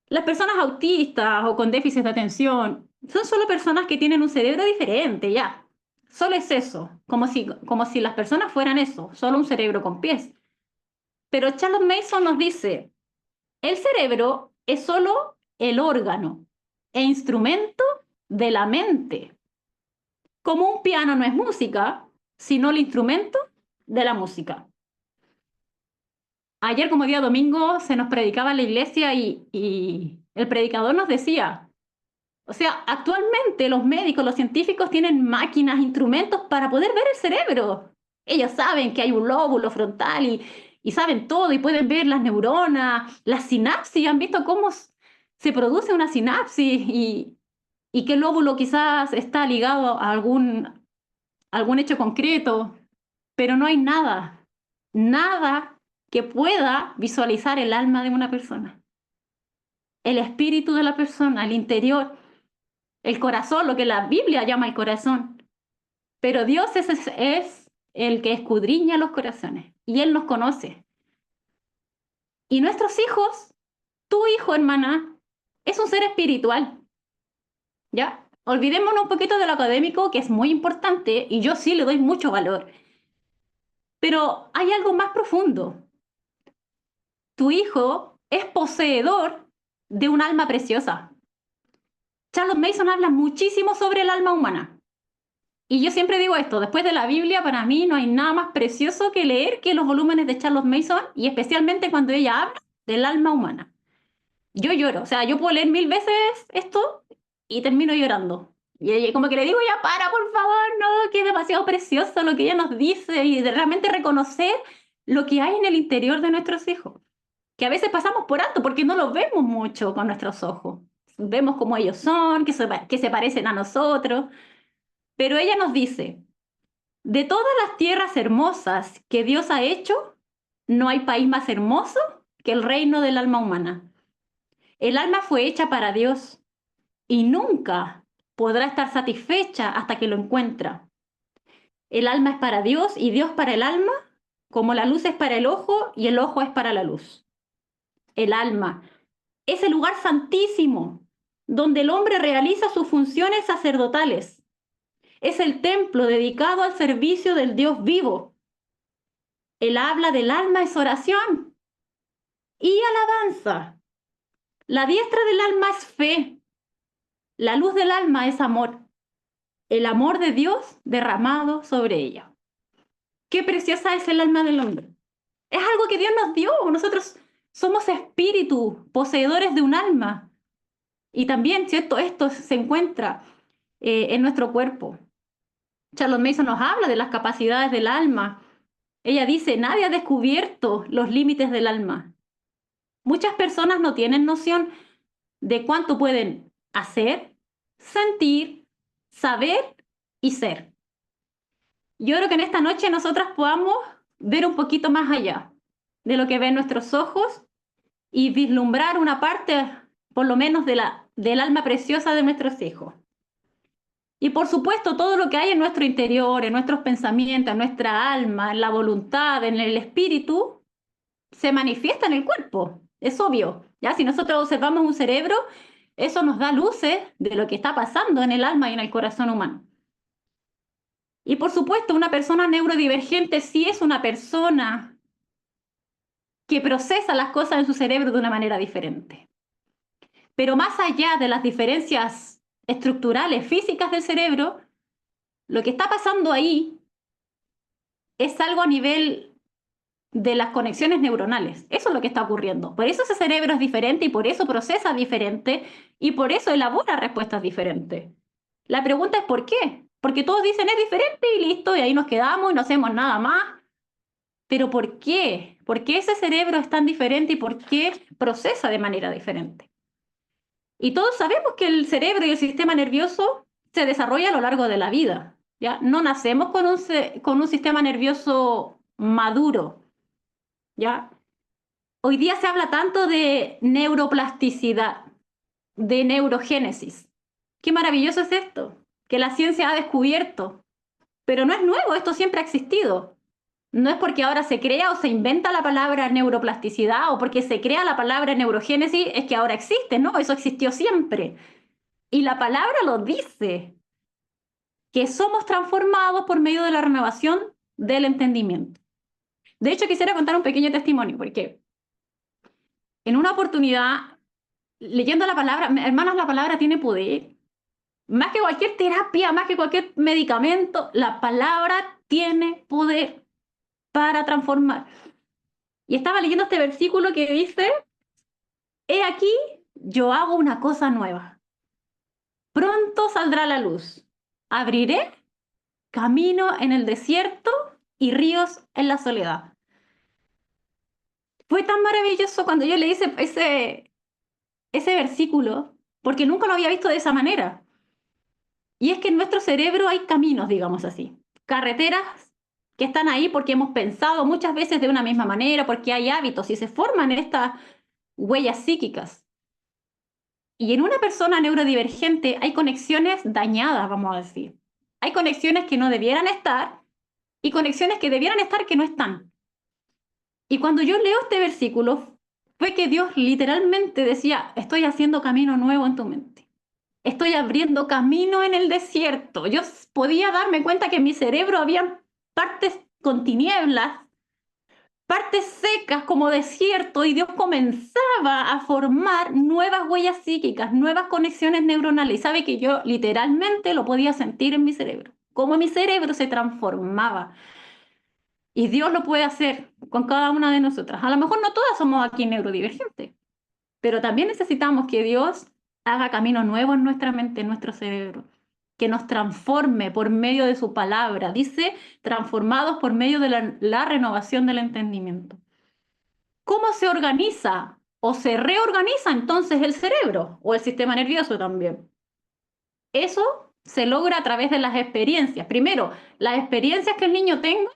Las personas autistas o con déficit de atención son solo personas que tienen un cerebro diferente, ya. Solo es eso, como si las personas fueran eso, solo un cerebro con pies. Pero Charles Mason nos dice, el cerebro es solo el órgano e instrumento de la mente. Como un piano no es música, sino el instrumento de la música. Ayer, como día domingo, se nos predicaba en la iglesia y el predicador nos decía, o sea, actualmente los médicos, los científicos tienen máquinas, instrumentos para poder ver el cerebro. Ellos saben que hay un lóbulo frontal y saben todo y pueden ver las neuronas, las sinapsis, han visto cómo se produce una sinapsis y qué lóbulo quizás está ligado a algún hecho concreto, pero no hay nada que pueda visualizar el alma de una persona, el espíritu de la persona, el interior, el corazón, lo que la Biblia llama el corazón. Pero Dios es el que escudriña los corazones y Él nos conoce. Y nuestros hijos, tu hijo, hermana, es un ser espiritual. ¿Ya? Olvidémonos un poquito de lo académico, que es muy importante y yo sí le doy mucho valor. Pero hay algo más profundo. Tu hijo es poseedor de un alma preciosa. Charles Mason habla muchísimo sobre el alma humana. Y yo siempre digo esto, después de la Biblia, para mí no hay nada más precioso que leer que los volúmenes de Charles Mason, y especialmente cuando ella habla del alma humana. Yo lloro, o sea, yo puedo leer 1000 veces esto y termino llorando. Y ella, como que le digo, ya para, por favor, no, que es demasiado precioso lo que ella nos dice y de realmente reconocer lo que hay en el interior de nuestros hijos, que a veces pasamos por alto porque no los vemos mucho con nuestros ojos. Vemos cómo ellos son, que se parecen a nosotros, pero ella nos dice, de todas las tierras hermosas que Dios ha hecho, no hay país más hermoso que el reino del alma humana. El alma fue hecha para Dios y nunca podrá estar satisfecha hasta que lo encuentra. El alma es para Dios y Dios para el alma, como la luz es para el ojo y el ojo es para la luz. El alma es el lugar santísimo donde el hombre realiza sus funciones sacerdotales. Es el templo dedicado al servicio del Dios vivo. El habla del alma es oración y alabanza. La diestra del alma es fe. La luz del alma es amor. El amor de Dios derramado sobre ella. Qué preciosa es el alma del hombre. Es algo que Dios nos dio. Nosotros somos espíritus, poseedores de un alma. Y también, ¿cierto? Esto se encuentra en nuestro cuerpo. Charlotte Mason nos habla de las capacidades del alma. Ella dice, nadie ha descubierto los límites del alma. Muchas personas no tienen noción de cuánto pueden hacer, sentir, saber y ser. Yo creo que en esta noche nosotras podamos ver un poquito más allá de lo que ven nuestros ojos y vislumbrar una parte, por lo menos, del alma preciosa de nuestros hijos. Y por supuesto, todo lo que hay en nuestro interior, en nuestros pensamientos, en nuestra alma, en la voluntad, en el espíritu, se manifiesta en el cuerpo. Es obvio. ¿Ya? Si nosotros observamos un cerebro, eso nos da luces de lo que está pasando en el alma y en el corazón humano. Y por supuesto, una persona neurodivergente sí es una persona que procesa las cosas en su cerebro de una manera diferente. Pero más allá de las diferencias estructurales, físicas del cerebro, lo que está pasando ahí es algo a nivel de las conexiones neuronales. Eso es lo que está ocurriendo. Por eso ese cerebro es diferente y por eso procesa diferente y por eso elabora respuestas diferentes. La pregunta es ¿por qué? Porque todos dicen es diferente y listo, y ahí nos quedamos y no hacemos nada más. Pero ¿por qué? ¿Por qué ese cerebro es tan diferente y por qué procesa de manera diferente? Y todos sabemos que el cerebro y el sistema nervioso se desarrolla a lo largo de la vida. ¿Ya? No nacemos con un sistema nervioso maduro. ¿Ya? Hoy día se habla tanto de neuroplasticidad, de neurogénesis. Qué maravilloso es esto, que la ciencia ha descubierto. Pero no es nuevo, esto siempre ha existido. No es porque ahora se crea o se inventa la palabra neuroplasticidad o porque se crea la palabra neurogénesis, es que ahora existe, ¿no? Eso existió siempre. Y la palabra lo dice, que somos transformados por medio de la renovación del entendimiento. De hecho, quisiera contar un pequeño testimonio, porque en una oportunidad, leyendo la palabra, hermanas, la palabra tiene poder. Más que cualquier terapia, más que cualquier medicamento, la palabra tiene poder para transformar. Y estaba leyendo este versículo que dice, he aquí, yo hago una cosa nueva. Pronto saldrá la luz. Abriré camino en el desierto y ríos en la soledad. Fue tan maravilloso cuando yo leí ese versículo, porque nunca lo había visto de esa manera. Y es que en nuestro cerebro hay caminos, digamos así, carreteras que están ahí porque hemos pensado muchas veces de una misma manera, porque hay hábitos y se forman estas huellas psíquicas. Y en una persona neurodivergente hay conexiones dañadas, vamos a decir. Hay conexiones que no debieran estar y conexiones que debieran estar que no están. Y cuando yo leo este versículo, fue que Dios literalmente decía, estoy haciendo camino nuevo en tu mente. Estoy abriendo camino en el desierto. Yo podía darme cuenta que en mi cerebro había partes con tinieblas, partes secas como desierto, y Dios comenzaba a formar nuevas huellas psíquicas, nuevas conexiones neuronales. Y sabe que yo literalmente lo podía sentir en mi cerebro, cómo mi cerebro se transformaba. Y Dios lo puede hacer con cada una de nosotras. A lo mejor no todas somos aquí neurodivergentes, pero también necesitamos que Dios haga camino nuevo en nuestra mente, en nuestro cerebro, que nos transforme por medio de su palabra. Dice, transformados por medio de la renovación del entendimiento. ¿Cómo se organiza o se reorganiza entonces el cerebro o el sistema nervioso también? Eso se logra a través de las experiencias. Primero, las experiencias que el niño tenga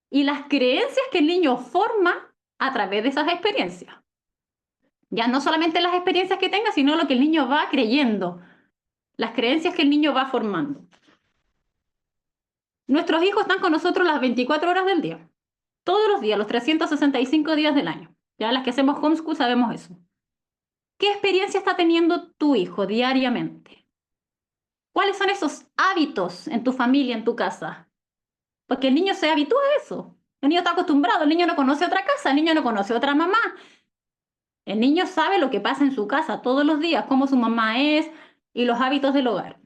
y las creencias que el niño forma a través de esas experiencias. Ya no solamente las experiencias que tenga, sino lo que el niño va creyendo, las creencias que el niño va formando. Nuestros hijos están con nosotros las 24 horas del día, todos los días, los 365 días del año. Ya las que hacemos homeschool sabemos eso. ¿Qué experiencia está teniendo tu hijo diariamente? ¿Cuáles son esos hábitos en tu familia, en tu casa? Porque el niño se habitúa a eso. El niño está acostumbrado, el niño no conoce otra casa, el niño no conoce otra mamá. El niño sabe lo que pasa en su casa todos los días, cómo su mamá es y los hábitos del hogar.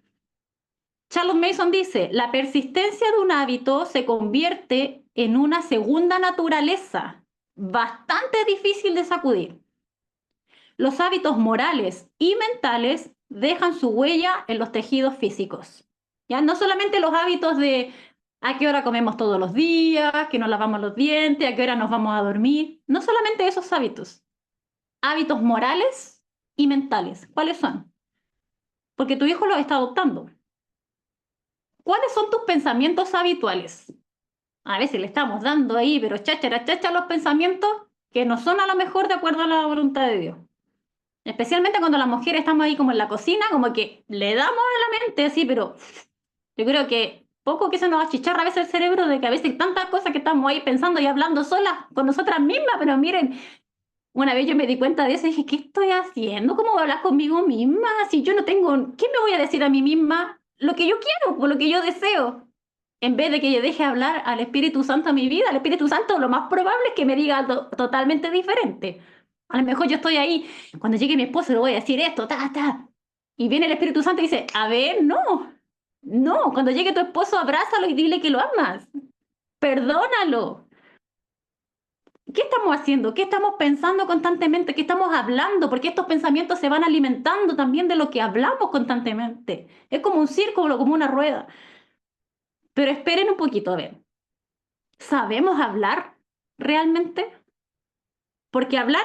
Charlotte Mason dice, la persistencia de un hábito se convierte en una segunda naturaleza, bastante difícil de sacudir. Los hábitos morales y mentales dejan su huella en los tejidos físicos. ¿Ya? No solamente los hábitos de a qué hora comemos todos los días, que nos lavamos los dientes, a qué hora nos vamos a dormir. No solamente esos hábitos. Hábitos morales y mentales. ¿Cuáles son? Porque tu hijo los está adoptando. ¿Cuáles son tus pensamientos habituales? A veces le estamos dando ahí, pero cháchara, cháchara los pensamientos que no son a lo mejor de acuerdo a la voluntad de Dios. Especialmente cuando las mujeres estamos ahí como en la cocina, como que le damos a la mente así, pero yo creo que poco que se nos achicharra a veces el cerebro de que a veces tantas cosas que estamos ahí pensando y hablando solas con nosotras mismas, pero miren, una vez yo me di cuenta de eso y dije, ¿qué estoy haciendo? ¿Cómo voy a hablar conmigo misma? Si yo no tengo, ¿qué me voy a decir a mí misma? Lo que yo quiero, por lo que yo deseo. En vez de que yo deje hablar al Espíritu Santo a mi vida, al Espíritu Santo lo más probable es que me diga algo totalmente diferente. A lo mejor yo estoy ahí, cuando llegue mi esposo le voy a decir esto, ta, ta. Y viene el Espíritu Santo y dice, a ver, no, no, cuando llegue tu esposo abrázalo y dile que lo amas. Perdónalo. ¿Qué estamos haciendo? ¿Qué estamos pensando constantemente? ¿Qué estamos hablando? Porque estos pensamientos se van alimentando también de lo que hablamos constantemente. Es como un círculo, como una rueda. Pero esperen un poquito, a ver. ¿Sabemos hablar realmente? Porque hablar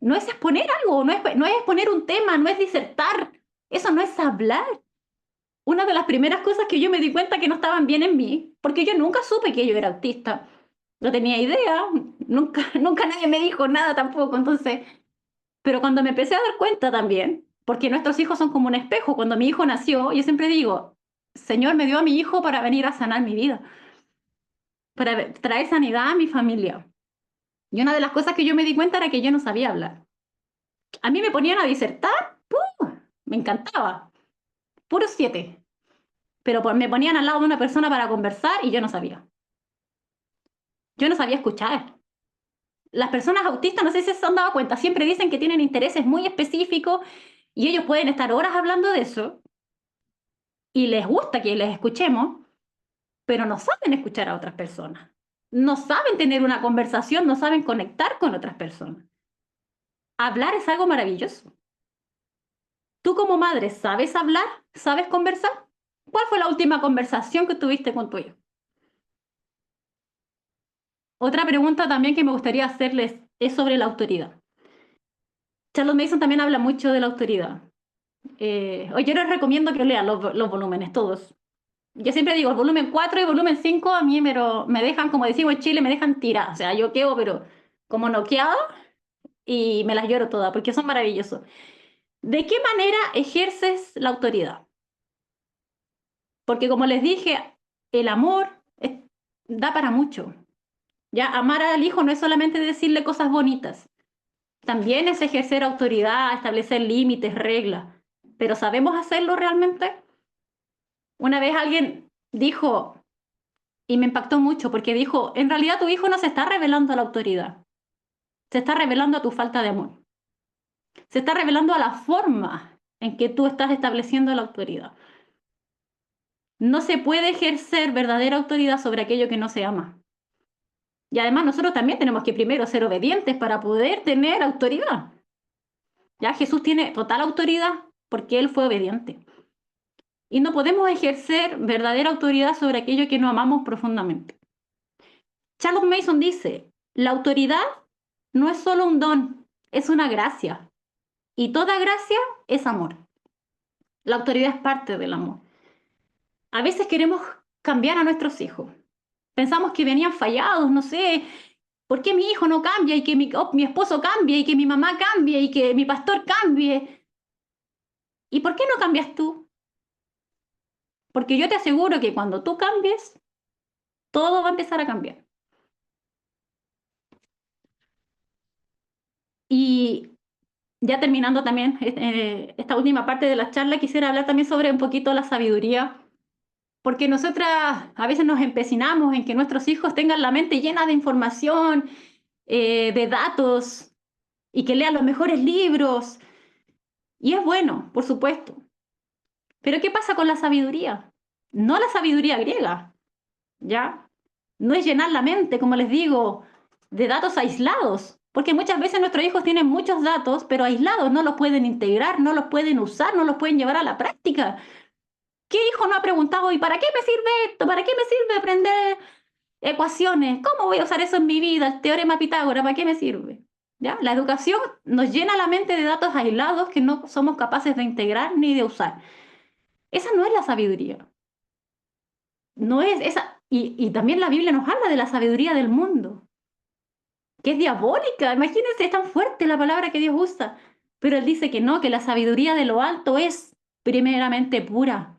no es exponer algo, no es exponer un tema, no es disertar. Eso no es hablar. Una de las primeras cosas que yo me di cuenta que no estaban bien en mí, porque yo nunca supe que yo era autista. No tenía idea, nunca nadie me dijo nada tampoco. Entonces, pero cuando me empecé a dar cuenta también, porque nuestros hijos son como un espejo, cuando mi hijo nació, yo siempre digo, Señor me dio a mi hijo para venir a sanar mi vida, para traer sanidad a mi familia. Y una de las cosas que yo me di cuenta era que yo no sabía hablar. A mí me ponían a disertar, ¡pum! Me encantaba, puros 7. Pero me ponían al lado de una persona para conversar y yo no sabía. Yo no sabía escuchar. Las personas autistas, no sé si se han dado cuenta, siempre dicen que tienen intereses muy específicos y ellos pueden estar horas hablando de eso y les gusta que les escuchemos, pero no saben escuchar a otras personas. No saben tener una conversación, no saben conectar con otras personas. Hablar es algo maravilloso. Tú como madre, ¿sabes hablar? ¿Sabes conversar? ¿Cuál fue la última conversación que tuviste con tu hijo? Otra pregunta también que me gustaría hacerles es sobre la autoridad. Charlotte Mason también habla mucho de la autoridad. Yo les recomiendo que lean los volúmenes, todos. Yo siempre digo, el volumen 4 y el volumen 5 a mí me dejan, como decimos en Chile, me dejan tirada. O sea, yo quedo, pero como noqueada y me las lloro todas porque son maravillosos. ¿De qué manera ejerces la autoridad? Porque como les dije, el amor da para mucho. Ya, amar al hijo no es solamente decirle cosas bonitas. También es ejercer autoridad, establecer límites, reglas. Pero ¿sabemos hacerlo realmente? Una vez alguien dijo, y me impactó mucho, porque dijo, en realidad tu hijo no se está revelando a la autoridad, se está revelando a tu falta de amor. Se está revelando a la forma en que tú estás estableciendo la autoridad. No se puede ejercer verdadera autoridad sobre aquello que no se ama. Y además nosotros también tenemos que primero ser obedientes para poder tener autoridad. Ya Jesús tiene total autoridad porque Él fue obediente. Y no podemos ejercer verdadera autoridad sobre aquello que no amamos profundamente. Charles Mason dice, la autoridad no es solo un don, es una gracia. Y toda gracia es amor. La autoridad es parte del amor. A veces queremos cambiar a nuestros hijos. Pensamos que venían fallados, no sé, ¿por qué mi hijo no cambia y que mi esposo cambie y que mi mamá cambie y que mi pastor cambie? ¿Y por qué no cambias tú? Porque yo te aseguro que cuando tú cambies, todo va a empezar a cambiar. Y ya terminando también esta última parte de la charla, quisiera hablar también sobre un poquito la sabiduría, porque nosotras a veces nos empecinamos en que nuestros hijos tengan la mente llena de información, de datos, y que lean los mejores libros. Y es bueno, por supuesto. Pero ¿qué pasa con la sabiduría? No la sabiduría griega, ¿ya? No es llenar la mente, como les digo, de datos aislados, Porque muchas veces nuestros hijos tienen muchos datos, pero aislados, no los pueden integrar, no los pueden usar, no los pueden llevar a la práctica. ¿Qué hijo no ha preguntado, ¿y para qué me sirve esto? ¿Para qué me sirve aprender ecuaciones? ¿Cómo voy a usar eso en mi vida? El teorema de Pitágoras, ¿para qué me sirve? ¿Ya? La educación nos llena la mente de datos aislados que no somos capaces de integrar ni de usar. Esa no es la sabiduría. No es esa. Y también la Biblia nos habla de la sabiduría del mundo, que es diabólica. Imagínense, es tan fuerte la palabra que Dios usa. Pero Él dice que no, que la sabiduría de lo alto es primeramente pura.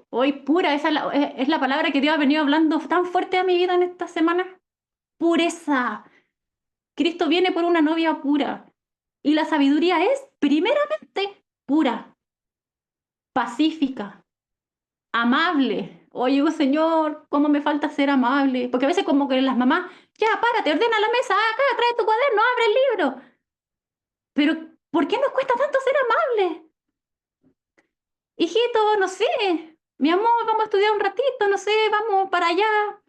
Hoy pura, esa es la palabra que Dios ha venido hablando tan fuerte a mi vida en esta semana. Pureza. Cristo viene por una novia pura. Y la sabiduría es primeramente pura, pacífica, amable. Oye, oh, Señor, ¿cómo me falta ser amable? Porque a veces como que las mamás, ya, párate, ordena la mesa, acá, trae tu cuaderno, abre el libro. Pero, ¿por qué nos cuesta tanto ser amables? Hijito, no sé, mi amor, vamos a estudiar un ratito, no sé, vamos para allá.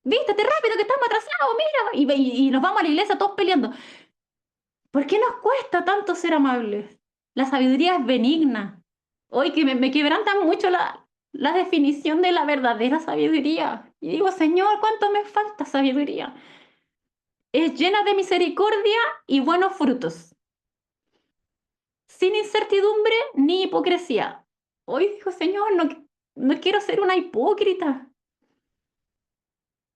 Vístete rápido que estamos atrasados, mira. Y nos vamos a la iglesia todos peleando. ¿Por qué nos cuesta tanto ser amables? La sabiduría es benigna. Hoy que me quebranta mucho la definición de la verdadera sabiduría. Y digo, Señor, ¿cuánto me falta sabiduría? Es llena de misericordia y buenos frutos, sin incertidumbre ni hipocresía. Hoy digo, Señor, no quiero ser una hipócrita.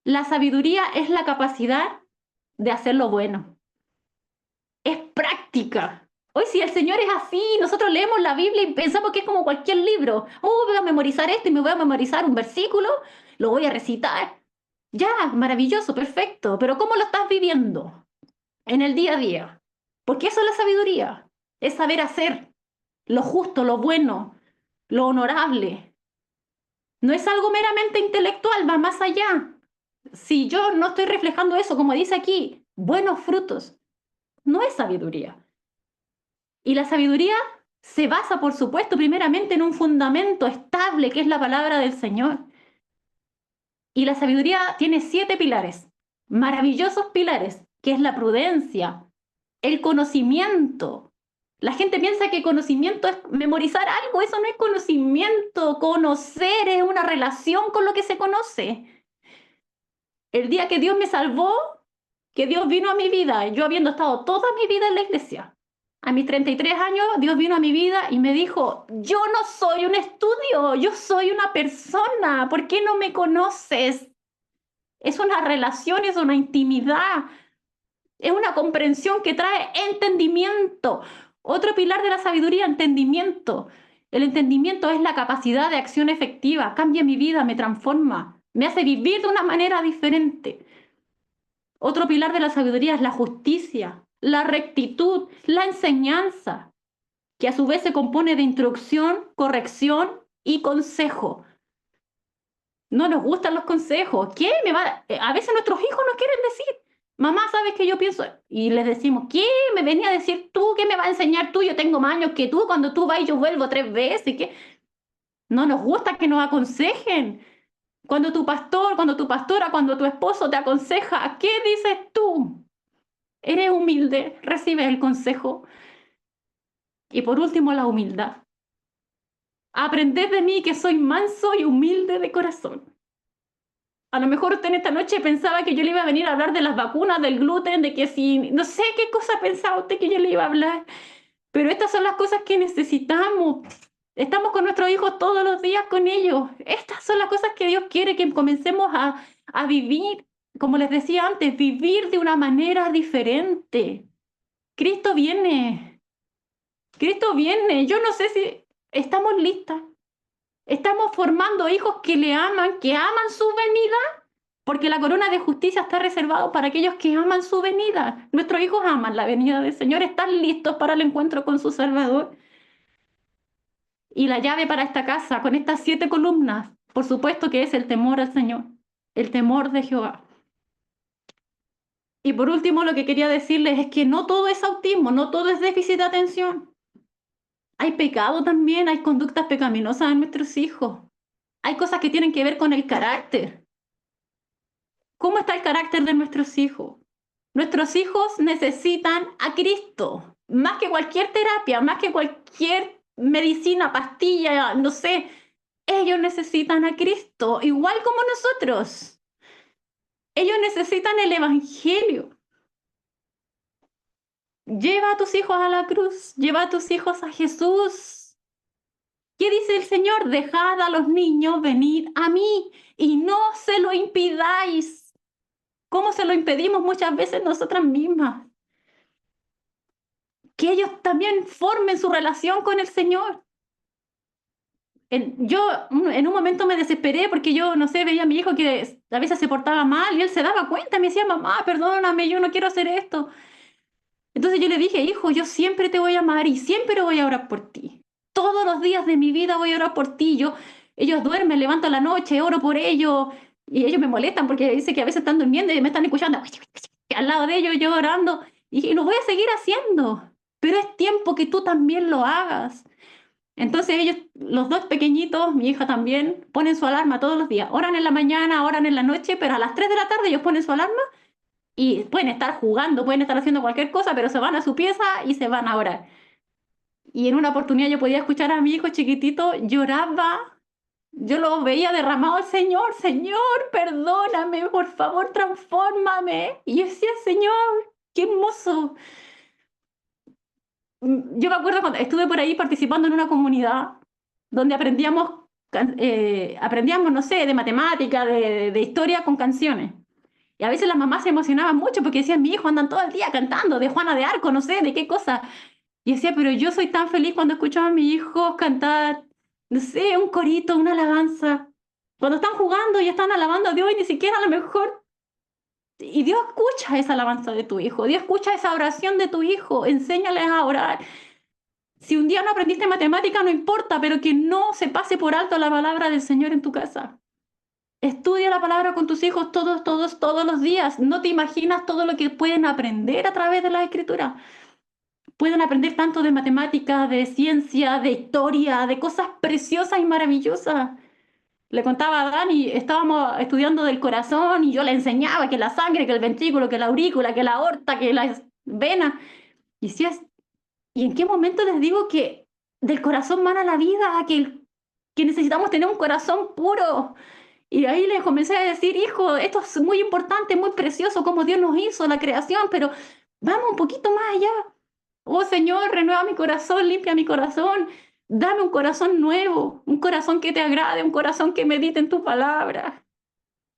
La sabiduría es la capacidad de hacer lo bueno. Es práctica. Hoy si el Señor es así, nosotros leemos la Biblia y pensamos que es como cualquier libro. Oh, voy a memorizar esto y me voy a memorizar un versículo, lo voy a recitar. Ya, maravilloso, perfecto. Pero ¿cómo lo estás viviendo en el día a día? Porque eso es la sabiduría. Es saber hacer lo justo, lo bueno, lo honorable. No es algo meramente intelectual, va más allá. Si yo no estoy reflejando eso, como dice aquí, buenos frutos, no es sabiduría. Y la sabiduría se basa, por supuesto, primeramente en un fundamento estable, que es la palabra del Señor. Y la sabiduría tiene 7 pilares, maravillosos pilares, que es la prudencia, el conocimiento. La gente piensa que conocimiento es memorizar algo, eso no es conocimiento. Conocer es una relación con lo que se conoce. El día que Dios me salvó, que Dios vino a mi vida, yo habiendo estado toda mi vida en la iglesia, a mis 33 años, Dios vino a mi vida y me dijo, yo no soy un estudio, yo soy una persona, ¿por qué no me conoces? Es una relación, es una intimidad, es una comprensión que trae entendimiento. Otro pilar de la sabiduría, entendimiento. El entendimiento es la capacidad de acción efectiva, cambia mi vida, me transforma, me hace vivir de una manera diferente. Otro pilar de la sabiduría es la justicia, la rectitud, la enseñanza, que a su vez se compone de instrucción, corrección y consejo. No nos gustan los consejos. ¿Qué me va? A veces nuestros hijos nos quieren decir, mamá, ¿sabes qué yo pienso? Y les decimos, ¿qué me venía a decir tú? ¿Qué me va a enseñar tú? Yo tengo más años que tú. Cuando tú vas, yo vuelvo 3 veces. ¿Qué? No nos gusta que nos aconsejen. Cuando tu pastor, cuando tu pastora, cuando tu esposo te aconseja, ¿qué dices tú? Eres humilde, recibes el consejo. Y por último, la humildad. Aprended de mí que soy manso y humilde de corazón. A lo mejor usted en esta noche pensaba que yo le iba a venir a hablar de las vacunas, del gluten, de que si... No sé qué cosa pensaba usted que yo le iba a hablar. Pero estas son las cosas que necesitamos. Estamos con nuestros hijos todos los días con ellos. Estas son las cosas que Dios quiere que comencemos a vivir. Como les decía antes, vivir de una manera diferente. Cristo viene. Cristo viene. Yo no sé si estamos listas. Estamos formando hijos que aman su venida, porque la corona de justicia está reservada para aquellos que aman su venida. Nuestros hijos aman la venida del Señor, están listos para el encuentro con su Salvador. Y la llave para esta casa, con estas 7 columnas, por supuesto que es el temor al Señor, el temor de Jehová. Y por último, lo que quería decirles es que no todo es autismo, no todo es déficit de atención. Hay pecado también, hay conductas pecaminosas en nuestros hijos. Hay cosas que tienen que ver con el carácter. ¿Cómo está el carácter de nuestros hijos? Nuestros hijos necesitan a Cristo, más que cualquier terapia, más que cualquier medicina, pastilla, no sé. Ellos necesitan a Cristo, igual como nosotros. Ellos necesitan el Evangelio. Lleva a tus hijos a la cruz, lleva a tus hijos a Jesús. ¿Qué dice el Señor? Dejad a los niños venir a mí y no se lo impidáis. ¿Cómo se lo impedimos muchas veces nosotras mismas? Que ellos también formen su relación con el Señor. Yo en un momento me desesperé porque yo, no sé, veía a mi hijo que a veces se portaba mal y él se daba cuenta, me decía, mamá, perdóname, yo no quiero hacer esto. Entonces yo le dije, hijo, yo siempre te voy a amar y siempre voy a orar por ti. Todos los días de mi vida voy a orar por ti. Ellos duermen, levanto la noche, oro por ellos y ellos me molestan porque dice que a veces están durmiendo y me están escuchando al lado de ellos, yo orando y lo voy a seguir haciendo. Pero es tiempo que tú también lo hagas. Entonces ellos, los dos pequeñitos, mi hija también, ponen su alarma todos los días. Oran en la mañana, oran en la noche, pero a las 3 de la tarde ellos ponen su alarma y pueden estar jugando, pueden estar haciendo cualquier cosa, pero se van a su pieza y se van a orar. Y en una oportunidad yo podía escuchar a mi hijo chiquitito, lloraba, yo lo veía derramado al Señor, Señor, perdóname, por favor, transfórmame. Y yo decía, Señor, qué hermoso. Yo me acuerdo cuando estuve por ahí participando en una comunidad donde aprendíamos, no sé, de matemática, de historia con canciones. Y a veces las mamás se emocionaban mucho porque decían, mi hijo andan todo el día cantando de Juana de Arco, no sé, de qué cosa. Y decía, pero yo soy tan feliz cuando escuchaba a mis hijos cantar, no sé, un corito, una alabanza. Cuando están jugando y están alabando a Dios y ni siquiera a lo mejor. Y Dios escucha esa alabanza de tu hijo, Dios escucha esa oración de tu hijo, enséñales a orar. Si un día no aprendiste matemática, no importa, pero que no se pase por alto la palabra del Señor en tu casa. Estudia la palabra con tus hijos todos los días. No te imaginas todo lo que pueden aprender a través de la escritura. Pueden aprender tanto de matemáticas, de ciencia, de historia, de cosas preciosas y maravillosas. Le contaba a Dani, estábamos estudiando del corazón y yo le enseñaba que la sangre, que el ventrículo, que la aurícula, que la aorta, que las venas. Y decías, ¿y en qué momento les digo que del corazón mana la vida, que necesitamos tener un corazón puro? Y ahí les comencé a decir, hijo, esto es muy importante, muy precioso, como Dios nos hizo, la creación, pero vamos un poquito más allá. Oh Señor, renueva mi corazón, limpia mi corazón, dame un corazón nuevo, un corazón que te agrade, un corazón que medite en tu palabra.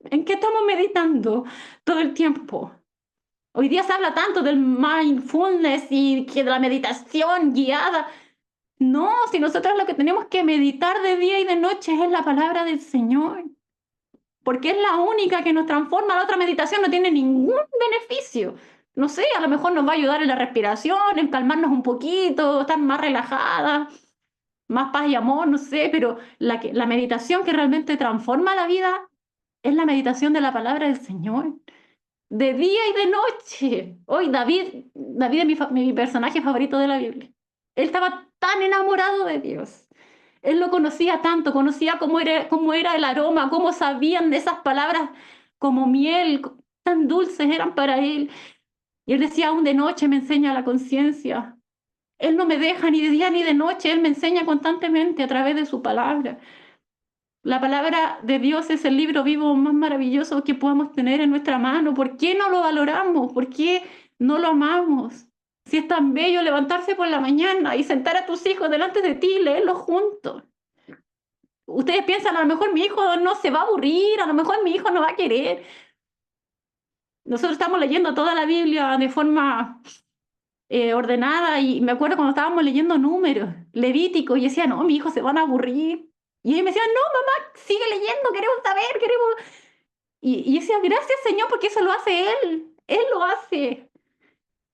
¿En qué estamos meditando todo el tiempo? Hoy día se habla tanto del mindfulness y que de la meditación guiada. No, si nosotros lo que tenemos que meditar de día y de noche es la palabra del Señor, porque es la única que nos transforma. La otra meditación no tiene ningún beneficio. No sé, a lo mejor nos va a ayudar en la respiración, en calmarnos un poquito, estar más relajada, más paz y amor, no sé, pero la meditación que realmente transforma la vida es la meditación de la palabra del Señor, de día y de noche. Hoy David es mi personaje favorito de la Biblia. Él estaba tan enamorado de Dios. Él lo conocía tanto, conocía cómo era el aroma, cómo sabían de esas palabras como miel, tan dulces eran para él. Y él decía, aún de noche me enseña la conciencia. Él no me deja ni de día ni de noche, Él me enseña constantemente a través de su palabra. La palabra de Dios es el libro vivo más maravilloso que podamos tener en nuestra mano. ¿Por qué no lo valoramos? ¿Por qué no lo amamos? Si es tan bello levantarse por la mañana y sentar a tus hijos delante de ti y leerlos juntos. Ustedes piensan, a lo mejor mi hijo no se va a aburrir, a lo mejor mi hijo no va a querer. Nosotros estamos leyendo toda la Biblia de forma ordenada y me acuerdo cuando estábamos leyendo números, Levítico, y decía, no, mi hijo se van a aburrir. Y ellos me decían, no, mamá, sigue leyendo, queremos saber, queremos... Y decía, gracias Señor, porque eso lo hace Él lo hace.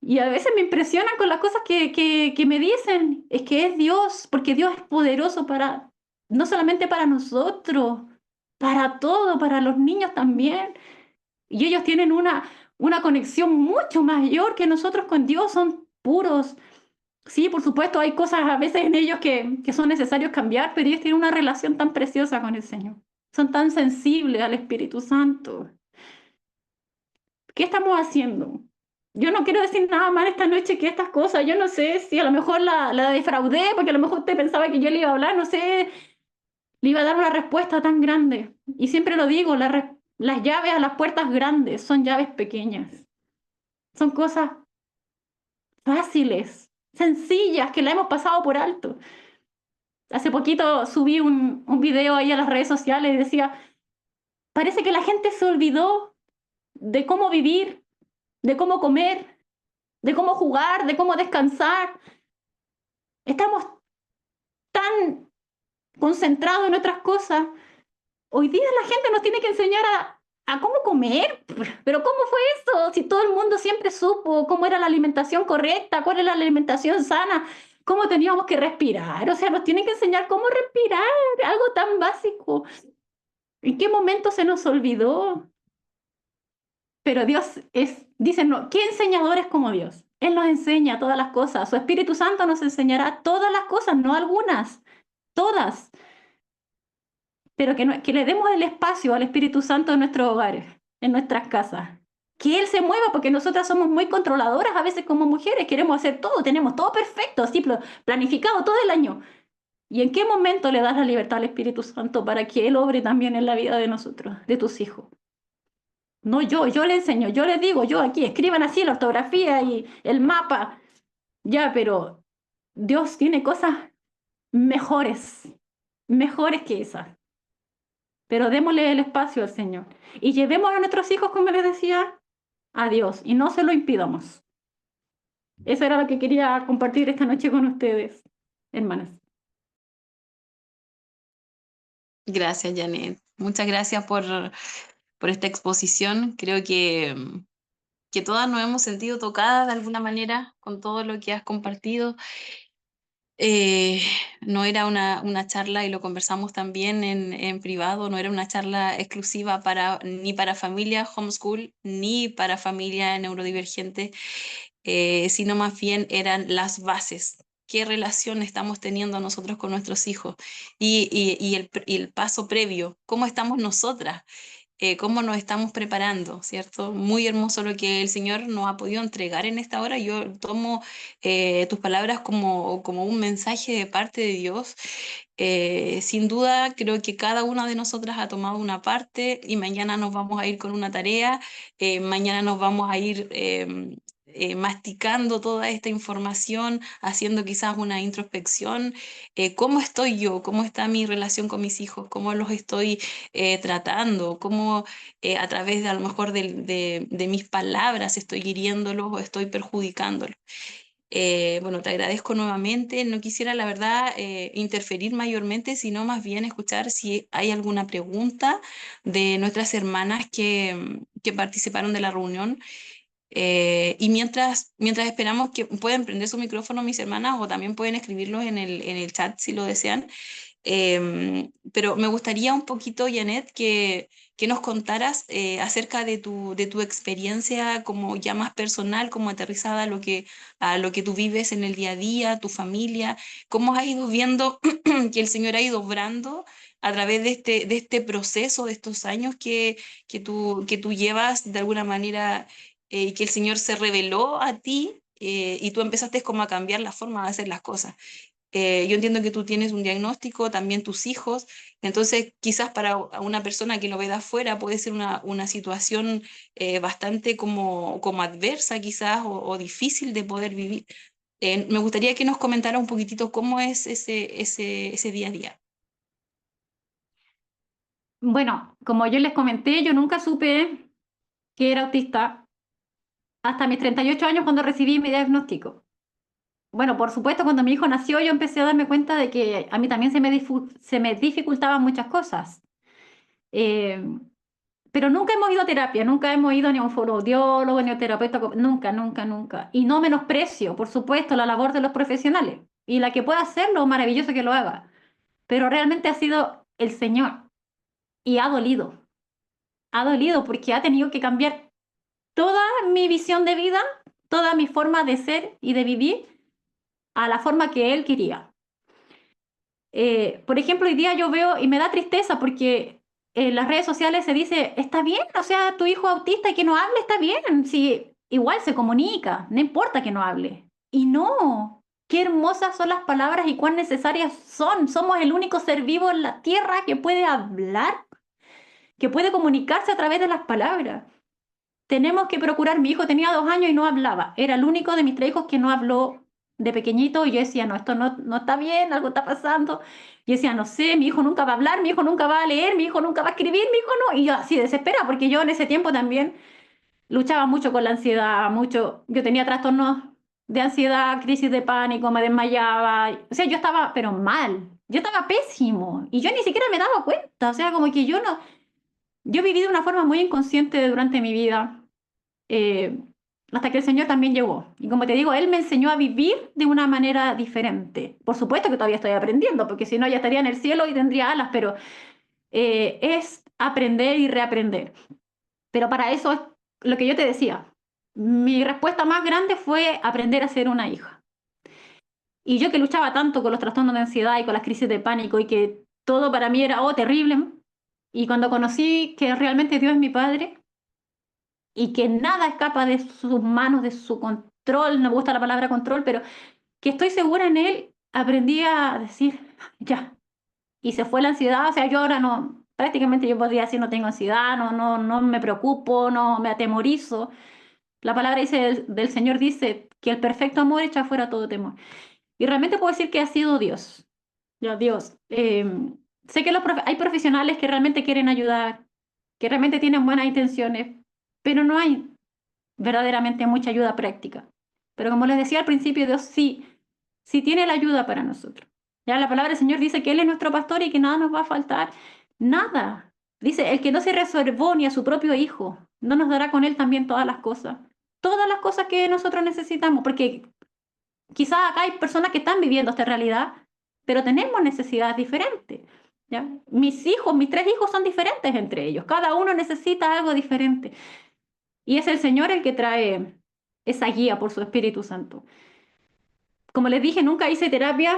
Y a veces me impresionan con las cosas que me dicen, es que es Dios, porque Dios es poderoso para, no solamente para nosotros, para todo, para los niños también. Y ellos tienen una conexión mucho mayor que nosotros con Dios, son puros. Sí, por supuesto, hay cosas a veces en ellos que son necesarios cambiar, pero ellos tienen una relación tan preciosa con el Señor. Son tan sensibles al Espíritu Santo. ¿Qué estamos haciendo? Yo no quiero decir nada mal esta noche que estas cosas. Yo no sé si a lo mejor la defraudé, porque a lo mejor usted pensaba que yo le iba a hablar, no sé, le iba a dar una respuesta tan grande. Y siempre lo digo, las llaves a las puertas grandes son llaves pequeñas. Son cosas fáciles, sencillas, que la hemos pasado por alto. Hace poquito subí un video ahí a las redes sociales y decía, parece que la gente se olvidó de cómo vivir, de cómo comer, de cómo jugar, de cómo descansar. Estamos tan concentrados en otras cosas. Hoy día la gente nos tiene que enseñar a cómo comer. Pero ¿cómo fue eso? Si todo el mundo siempre supo cómo era la alimentación correcta, cuál era la alimentación sana, cómo teníamos que respirar. O sea, nos tienen que enseñar cómo respirar, algo tan básico. ¿En qué momento se nos olvidó? Pero Dios dice, no, ¿qué enseñador es como Dios? Él nos enseña todas las cosas. Su Espíritu Santo nos enseñará todas las cosas, no algunas, todas. Pero que le demos el espacio al Espíritu Santo en nuestros hogares, en nuestras casas. Que Él se mueva, porque nosotras somos muy controladoras a veces como mujeres, queremos hacer todo, tenemos todo perfecto, así planificado todo el año. ¿Y en qué momento le das la libertad al Espíritu Santo para que Él obre también en la vida de nosotros, de tus hijos? No yo le enseño, yo les digo, yo aquí, escriban así la ortografía y el mapa. Ya, pero Dios tiene cosas mejores, mejores que esas. Pero démosle el espacio al Señor. Y llevemos a nuestros hijos, como les decía, a Dios y no se lo impidamos. Eso era lo que quería compartir esta noche con ustedes, hermanas. Gracias, Janet. Muchas gracias por esta exposición. Creo que todas nos hemos sentido tocadas de alguna manera con todo lo que has compartido. Eh, no era una charla, y lo conversamos también en privado, no era una charla exclusiva ni para familia homeschool, ni para familia neurodivergente, sino más bien eran las bases. ¿Qué relación estamos teniendo nosotros con nuestros hijos? Y el paso previo, ¿cómo estamos nosotras? Cómo nos estamos preparando, ¿cierto? Muy hermoso lo que el Señor nos ha podido entregar en esta hora. Yo tomo tus palabras como un mensaje de parte de Dios. Sin duda, creo que cada una de nosotras ha tomado una parte y mañana nos vamos a ir con una tarea, mañana nos vamos a ir masticando toda esta información, haciendo quizás una introspección. ¿Cómo estoy yo? ¿Cómo está mi relación con mis hijos? ¿Cómo los estoy tratando? ¿Cómo a través de a lo mejor de mis palabras estoy hiriéndolos o estoy perjudicándolos? Bueno, te agradezco nuevamente. No quisiera, la verdad, interferir mayormente, sino más bien escuchar si hay alguna pregunta de nuestras hermanas que participaron de la reunión. Y mientras esperamos que puedan prender su micrófono mis hermanas, o también pueden escribirlos en el chat si lo desean. Pero me gustaría un poquito, Janet, que nos contaras acerca de tu experiencia como ya más personal, como aterrizada a lo que tú vives en el día a día, tu familia, cómo has ido viendo que el Señor ha ido obrando a través de este proceso, de estos años que tú llevas de alguna manera, y que el Señor se reveló a ti, y tú empezaste como a cambiar la forma de hacer las cosas. Yo entiendo que tú tienes un diagnóstico, también tus hijos, entonces quizás para una persona que lo ve de afuera puede ser una situación bastante como adversa quizás, o difícil de poder vivir. Me gustaría que nos comentara un poquitito cómo es ese día a día. Bueno, como yo les comenté, yo nunca supe que era autista hasta mis 38 años cuando recibí mi diagnóstico. Bueno, por supuesto, cuando mi hijo nació, yo empecé a darme cuenta de que a mí también se me dificultaban muchas cosas. Eh, pero nunca hemos ido a terapia, nunca hemos ido ni a un fonoaudiólogo, ni a un terapeuta, nunca, nunca, nunca. Y no menosprecio, por supuesto, la labor de los profesionales. Y la que pueda hacerlo, maravilloso que lo haga. Pero realmente ha sido el Señor. Y ha dolido. Ha dolido porque ha tenido que cambiar toda mi visión de vida, toda mi forma de ser y de vivir a la forma que Él quería. Por ejemplo, hoy día yo veo y me da tristeza porque en las redes sociales se dice, está bien, o sea, tu hijo autista y que no hable, está bien. Si igual se comunica, no importa que no hable. Y no, qué hermosas son las palabras y cuán necesarias son. Somos el único ser vivo en la tierra que puede hablar, que puede comunicarse a través de las palabras. Tenemos que procurar, mi hijo tenía 2 años y no hablaba, era el único de mis 3 hijos que no habló de pequeñito y yo decía, no, esto no está bien, algo está pasando. Y decía, no sé, mi hijo nunca va a hablar, mi hijo nunca va a leer, mi hijo nunca va a escribir, mi hijo no. Y yo así desesperada, porque yo en ese tiempo también luchaba mucho con la ansiedad, mucho, yo tenía trastornos de ansiedad, crisis de pánico, me desmayaba, o sea, yo estaba, pero mal, yo estaba pésimo y yo ni siquiera me daba cuenta, o sea, como que yo no, yo viví de una forma muy inconsciente durante mi vida, eh, hasta que el Señor también llegó. Y como te digo, Él me enseñó a vivir de una manera diferente. Por supuesto que todavía estoy aprendiendo, porque si no ya estaría en el cielo y tendría alas, pero es aprender y reaprender. Pero para eso es lo que yo te decía. Mi respuesta más grande fue aprender a ser una hija. Y yo que luchaba tanto con los trastornos de ansiedad y con las crisis de pánico y que todo para mí era, oh, terrible. Y cuando conocí que realmente Dios es mi Padre y que nada escapa de sus manos, de su control, no me gusta la palabra control, pero que estoy segura en Él, aprendí a decir, ya. Y se fue la ansiedad, o sea, yo ahora no, prácticamente yo podría decir no tengo ansiedad, no me preocupo, no me atemorizo. La palabra dice, del Señor dice que el perfecto amor echa fuera todo temor. Y realmente puedo decir que ha sido Dios. Ya, Dios. Sé que hay profesionales que realmente quieren ayudar, que realmente tienen buenas intenciones, pero no hay verdaderamente mucha ayuda práctica. Pero como les decía al principio, Dios sí, sí tiene la ayuda para nosotros. Ya la palabra del Señor dice que Él es nuestro pastor y que nada nos va a faltar. Nada. Dice, el que no se reservó ni a su propio Hijo, no nos dará con Él también todas las cosas. Todas las cosas que nosotros necesitamos, porque quizás acá hay personas que están viviendo esta realidad, pero tenemos necesidades diferentes. ¿Ya? Mis hijos, mis 3 hijos son diferentes entre ellos. Cada uno necesita algo diferente. Y es el Señor el que trae esa guía por su Espíritu Santo. Como les dije, nunca hice terapia,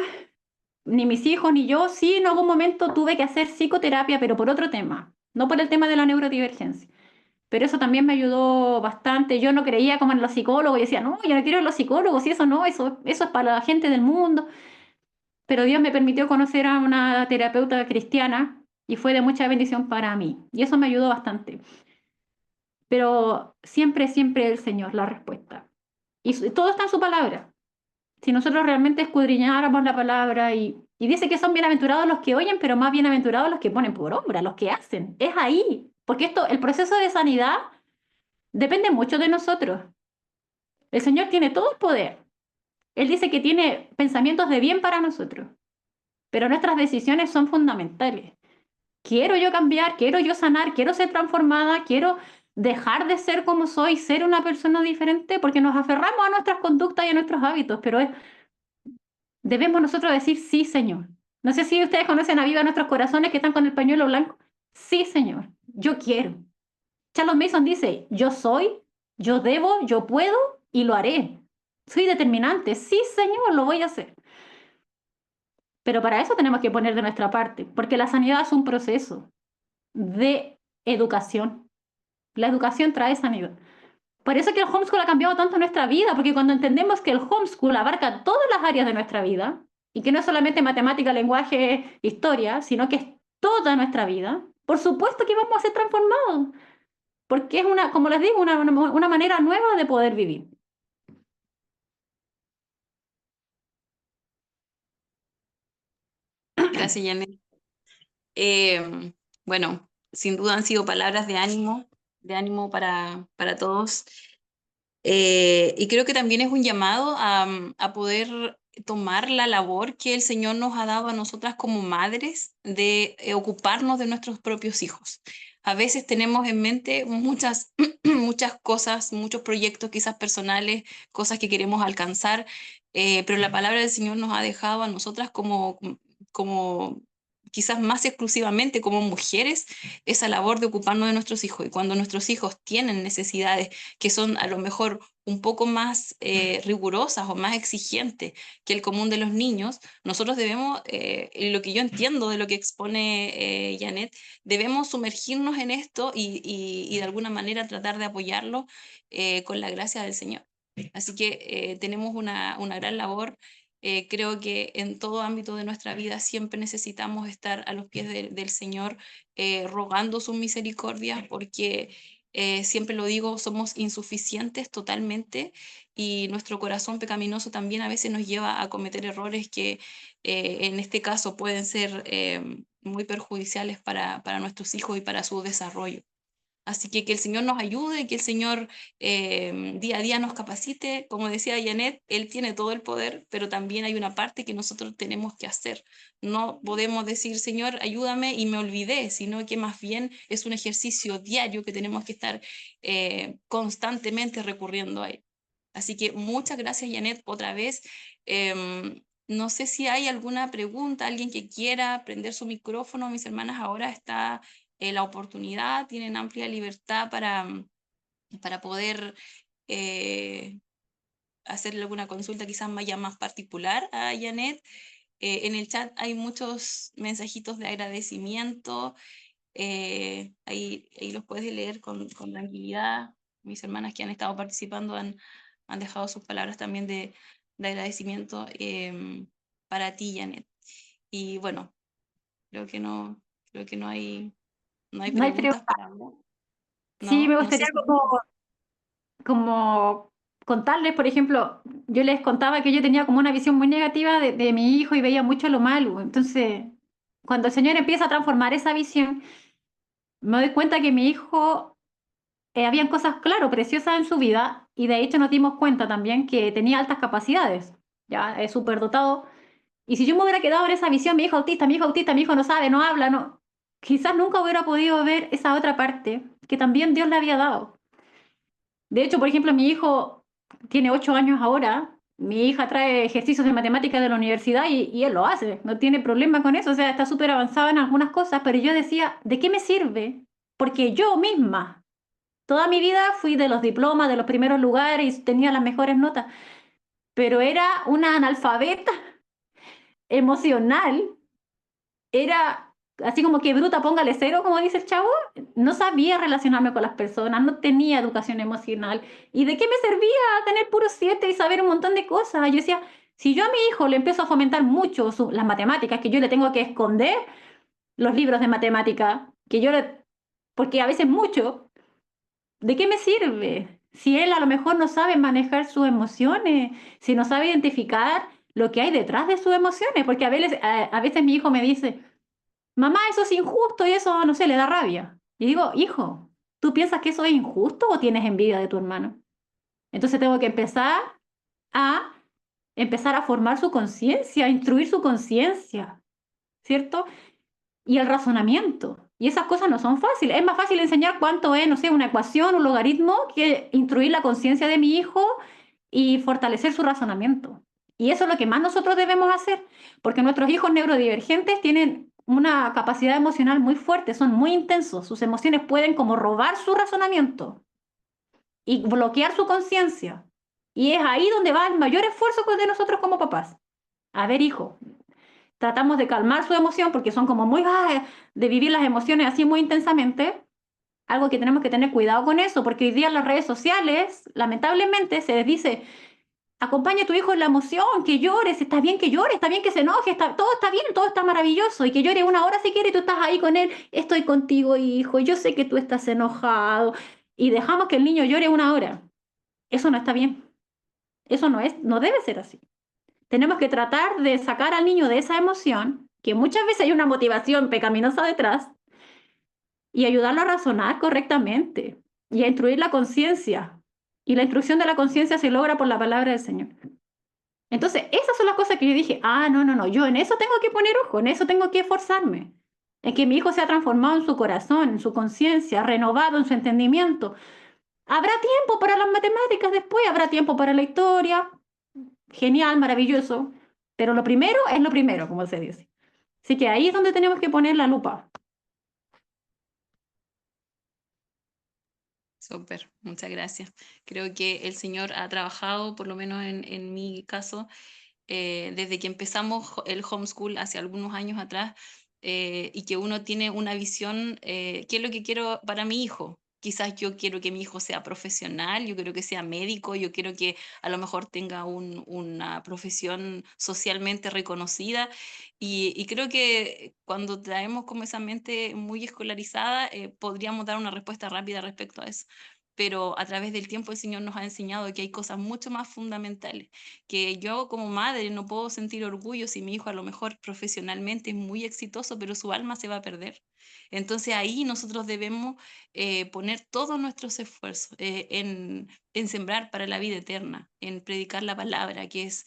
ni mis hijos ni yo. Sí, en algún momento tuve que hacer psicoterapia, pero por otro tema, no por el tema de la neurodivergencia. Pero eso también me ayudó bastante. Yo no creía como en los psicólogos y decía, no, yo no quiero en los psicólogos y eso no, eso es para la gente del mundo. Pero Dios me permitió conocer a una terapeuta cristiana y fue de mucha bendición para mí. Y eso me ayudó bastante. Pero siempre, siempre el Señor, la respuesta. Y todo está en su palabra. Si nosotros realmente escudriñáramos la palabra y dice que son bienaventurados los que oyen, pero más bienaventurados los que ponen por obra, los que hacen. Es ahí. Porque el proceso de sanidad depende mucho de nosotros. El Señor tiene todo el poder. Él dice que tiene pensamientos de bien para nosotros, pero nuestras decisiones son fundamentales. Quiero yo cambiar, quiero yo sanar, quiero ser transformada, quiero dejar de ser como soy, ser una persona diferente, porque nos aferramos a nuestras conductas y a nuestros hábitos, pero debemos nosotros decir sí, Señor. No sé si ustedes conocen a Viva Nuestros Corazones que están con el pañuelo blanco. Sí, Señor, yo quiero. Charles Mason dice, yo soy, yo debo, yo puedo y lo haré. Soy determinante. Sí, Señor, lo voy a hacer. Pero para eso tenemos que poner de nuestra parte, porque la sanidad es un proceso de educación. La educación trae sanidad. Por eso que el homeschool ha cambiado tanto nuestra vida, porque cuando entendemos que el homeschool abarca todas las áreas de nuestra vida, y que no es solamente matemática, lenguaje, historia, sino que es toda nuestra vida, por supuesto que vamos a ser transformados, porque es una, como les digo, una manera nueva de poder vivir. Gracias, Janet. Bueno, sin duda han sido palabras de ánimo para todos. Y creo que también es un llamado a poder tomar la labor que el Señor nos ha dado a nosotras como madres de ocuparnos de nuestros propios hijos. A veces tenemos en mente muchas, muchas cosas, muchos proyectos quizás personales, cosas que queremos alcanzar, pero la palabra del Señor nos ha dejado a nosotras como quizás más exclusivamente como mujeres esa labor de ocuparnos de nuestros hijos. Y cuando nuestros hijos tienen necesidades que son a lo mejor un poco más rigurosas o más exigentes que el común de los niños, nosotros debemos, y lo que yo entiendo de lo que expone Janet, debemos sumergirnos en esto y de alguna manera tratar de apoyarlo con la gracia del Señor. Así que tenemos una gran labor. Creo que en todo ámbito de nuestra vida siempre necesitamos estar a los pies del Señor, rogando sus misericordias, porque siempre lo digo, somos insuficientes totalmente y nuestro corazón pecaminoso también a veces nos lleva a cometer errores que en este caso pueden ser muy perjudiciales para nuestros hijos y para su desarrollo. Así que el Señor nos ayude, que el Señor día a día nos capacite. Como decía Janet, Él tiene todo el poder, pero también hay una parte que nosotros tenemos que hacer. No podemos decir, Señor, ayúdame y me olvidé, sino que más bien es un ejercicio diario que tenemos que estar constantemente recurriendo a Él. Así que muchas gracias, Janet, otra vez. No sé si hay alguna pregunta, alguien que quiera prender su micrófono. Mis hermanas ahora está la oportunidad, tienen amplia libertad para poder hacerle alguna consulta quizás más, ya más particular a Janet. En el chat hay muchos mensajitos de agradecimiento, ahí los puedes leer con tranquilidad. Mis hermanas que han estado participando han dejado sus palabras también de agradecimiento para ti, Janet. Y bueno, creo que no hay No hay preguntas pregunta. para ahora. Sí, No, me no sé gustaría si... como contarles, por ejemplo, yo les contaba que yo tenía como una visión muy negativa de mi hijo y veía mucho lo malo. Entonces, cuando el Señor empieza a transformar esa visión, me doy cuenta que mi hijo, habían cosas, claro, preciosas en su vida y de hecho nos dimos cuenta también que tenía altas capacidades, ya es súper dotado. Y si yo me hubiera quedado en esa visión, mi hijo autista, mi hijo autista, mi hijo no sabe, no habla, no, quizás nunca hubiera podido ver esa otra parte que también Dios le había dado. De hecho, por ejemplo, mi hijo tiene 8 años ahora. Mi hija trae ejercicios de matemáticas de la universidad y él lo hace, no tiene problema con eso, o sea, está súper avanzado en algunas cosas, pero yo decía, ¿de qué me sirve? Porque yo misma, toda mi vida fui de los diplomas, de los primeros lugares y tenía las mejores notas, pero era una analfabeta emocional, era así como que bruta, póngale cero, como dice el chavo, no sabía relacionarme con las personas, no tenía educación emocional. ¿Y de qué me servía tener puro 7 y saber un montón de cosas? Yo decía, si yo a mi hijo le empiezo a fomentar mucho las matemáticas, que yo le tengo que esconder los libros de matemática, porque a veces mucho, ¿de qué me sirve? Si él a lo mejor no sabe manejar sus emociones, si no sabe identificar lo que hay detrás de sus emociones, porque a veces mi hijo me dice, mamá, eso es injusto y eso, no sé, le da rabia. Y digo, hijo, ¿tú piensas que eso es injusto o tienes envidia de tu hermano? Entonces tengo que a empezar a formar su conciencia, a instruir su conciencia, ¿cierto? Y el razonamiento. Y esas cosas no son fáciles. Es más fácil enseñar cuánto es, no sé, una ecuación, un logaritmo, que instruir la conciencia de mi hijo y fortalecer su razonamiento. Y eso es lo que más nosotros debemos hacer, porque nuestros hijos neurodivergentes tienen una capacidad emocional muy fuerte, son muy intensos, sus emociones pueden como robar su razonamiento y bloquear su conciencia. Y es ahí donde va el mayor esfuerzo de nosotros como papás. A ver, hijo, tratamos de calmar su emoción porque son como muy, de vivir las emociones así muy intensamente. Algo que tenemos que tener cuidado con eso, porque hoy día en las redes sociales, lamentablemente, se les dice, acompaña a tu hijo en la emoción, que llores, está bien que llores, está bien que se enoje, todo está bien, todo está maravilloso, y que llore 1 hora si quiere y tú estás ahí con él, estoy contigo, hijo, yo sé que tú estás enojado, y dejamos que el niño llore 1 hora. Eso no está bien, eso no debe ser así. Tenemos que tratar de sacar al niño de esa emoción, que muchas veces hay una motivación pecaminosa detrás, y ayudarlo a razonar correctamente y a instruir la conciencia. Y la instrucción de la conciencia se logra por la palabra del Señor. Entonces, esas son las cosas que yo dije, no, no, no, yo en eso tengo que poner ojo, en eso tengo que esforzarme, en que mi hijo sea transformado en su corazón, en su conciencia, renovado en su entendimiento. Habrá tiempo para las matemáticas después, habrá tiempo para la historia, genial, maravilloso, pero lo primero es lo primero, como se dice. Así que ahí es donde tenemos que poner la lupa. Súper, muchas gracias. Creo que el Señor ha trabajado, por lo menos en mi caso, desde que empezamos el homeschool hace algunos años atrás, y que uno tiene una visión, ¿qué es lo que quiero para mi hijo? Quizás yo quiero que mi hijo sea profesional, yo quiero que sea médico, yo quiero que a lo mejor tenga una profesión socialmente reconocida, y creo que cuando traemos como esa mente muy escolarizada, podríamos dar una respuesta rápida respecto a eso. Pero a través del tiempo el Señor nos ha enseñado que hay cosas mucho más fundamentales, que yo como madre no puedo sentir orgullo si mi hijo a lo mejor profesionalmente es muy exitoso, pero su alma se va a perder. Entonces ahí nosotros debemos poner todos nuestros esfuerzos en sembrar para la vida eterna, en predicar la palabra que es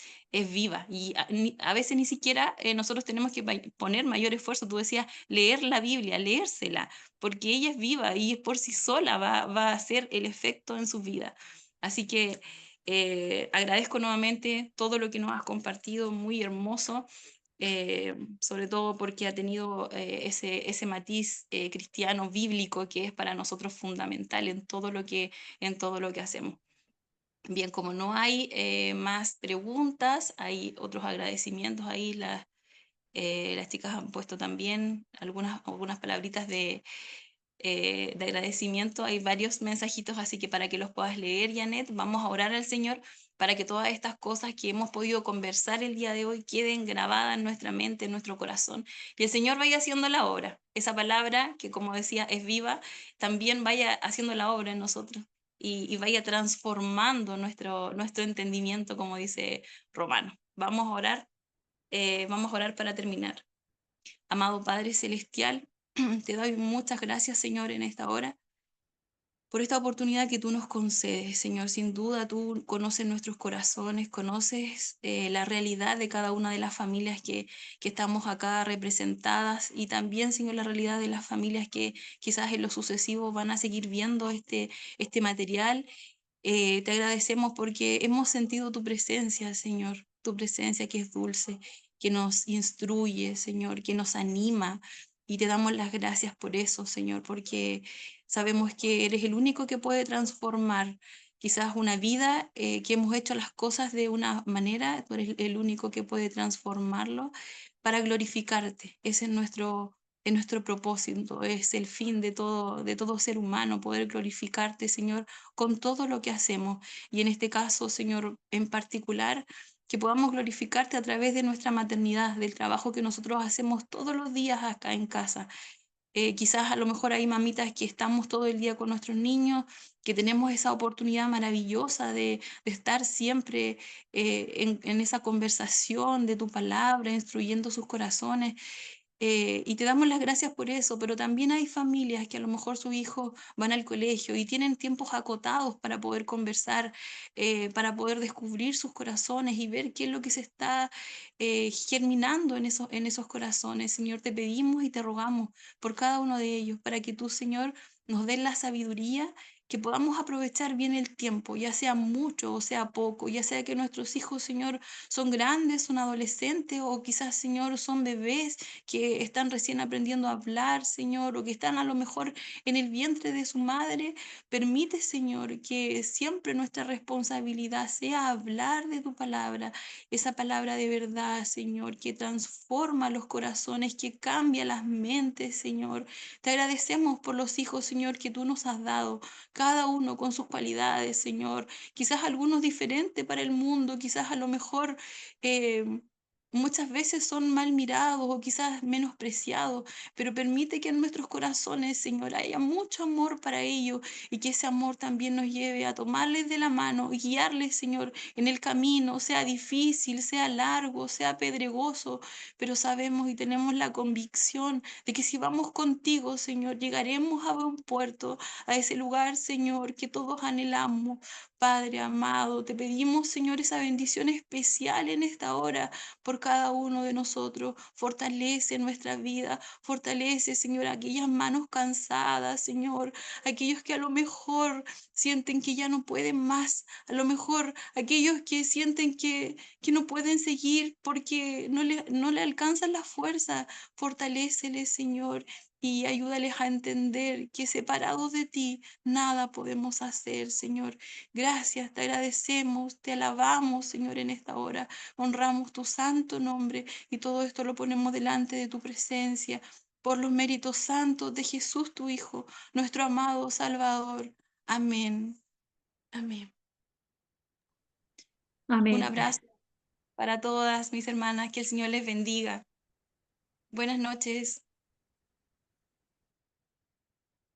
viva. Y a veces ni siquiera nosotros tenemos que poner mayor esfuerzo. Tú decías, leer la Biblia, leérsela, porque ella es viva y por sí sola va a hacer el efecto en su vida. Así que agradezco nuevamente todo lo que nos has compartido, muy hermoso, sobre todo porque ha tenido ese matiz cristiano, bíblico, que es para nosotros fundamental en todo lo que hacemos. Bien, como no hay más preguntas, hay otros agradecimientos ahí. Las chicas han puesto también algunas palabritas de agradecimiento. Hay varios mensajitos, así que para que los puedas leer, Janet, vamos a orar al Señor para que todas estas cosas que hemos podido conversar el día de hoy queden grabadas en nuestra mente, en nuestro corazón, y el Señor vaya haciendo la obra. Esa palabra, que como decía, es viva, también vaya haciendo la obra en nosotros. Y vaya transformando nuestro entendimiento, como dice Romano. Vamos a orar para terminar. Amado Padre Celestial, te doy muchas gracias, Señor, en esta hora, por esta oportunidad que tú nos concedes, Señor. Sin duda, tú conoces nuestros corazones, conoces la realidad de cada una de las familias que estamos acá representadas, y también, Señor, la realidad de las familias que quizás en lo sucesivo van a seguir viendo este material. Te agradecemos porque hemos sentido tu presencia, Señor, tu presencia que es dulce, que nos instruye, Señor, que nos anima. Y te damos las gracias por eso, Señor, porque sabemos que eres el único que puede transformar quizás una vida, que hemos hecho las cosas de una manera. Tú eres el único que puede transformarlo para glorificarte. Ese es nuestro propósito, es el fin de todo ser humano, poder glorificarte, Señor, con todo lo que hacemos. Y en este caso, Señor, en particular, que podamos glorificarte a través de nuestra maternidad, del trabajo que nosotros hacemos todos los días acá en casa. Quizás a lo mejor hay mamitas que estamos todo el día con nuestros niños, que tenemos esa oportunidad maravillosa de estar siempre en esa conversación de tu palabra, instruyendo sus corazones. Y te damos las gracias por eso, pero también hay familias que a lo mejor sus hijos van al colegio y tienen tiempos acotados para poder conversar, para poder descubrir sus corazones y ver qué es lo que se está germinando en esos corazones. Señor, te pedimos y te rogamos por cada uno de ellos, para que tú, Señor, nos des la sabiduría, que podamos aprovechar bien el tiempo, ya sea mucho o sea poco, ya sea que nuestros hijos, Señor, son grandes, son adolescentes, o quizás, Señor, son bebés que están recién aprendiendo a hablar, Señor, o que están a lo mejor en el vientre de su madre. Permite, Señor, que siempre nuestra responsabilidad sea hablar de tu palabra, esa palabra de verdad, Señor, que transforma los corazones, que cambia las mentes, Señor. Te agradecemos por los hijos, Señor, que tú nos has dado, cada uno con sus cualidades, Señor. Quizás algunos diferentes para el mundo, quizás a lo mejor muchas veces son mal mirados o quizás menospreciados, pero permite que en nuestros corazones, Señor, haya mucho amor para ellos, y que ese amor también nos lleve a tomarles de la mano y guiarles, Señor, en el camino, sea difícil, sea largo, sea pedregoso, pero sabemos y tenemos la convicción de que si vamos contigo, Señor, llegaremos a buen puerto, a ese lugar, Señor, que todos anhelamos. Padre amado, te pedimos, Señor, esa bendición especial en esta hora por cada uno de nosotros. Fortalece nuestra vida, fortalece, Señor, aquellas manos cansadas, Señor, aquellos que a lo mejor sienten que ya no pueden más, a lo mejor aquellos que sienten que no pueden seguir porque no le alcanzan la fuerza. Fortaléceles, Señor, y ayúdales a entender que separados de ti nada podemos hacer, Señor. Gracias, te agradecemos, te alabamos, Señor, en esta hora. Honramos tu santo nombre y todo esto lo ponemos delante de tu presencia por los méritos santos de Jesús, tu Hijo, nuestro amado Salvador. Amén. Amén. Un Amén. abrazo para todas mis hermanas. Que el Señor les bendiga. Buenas noches.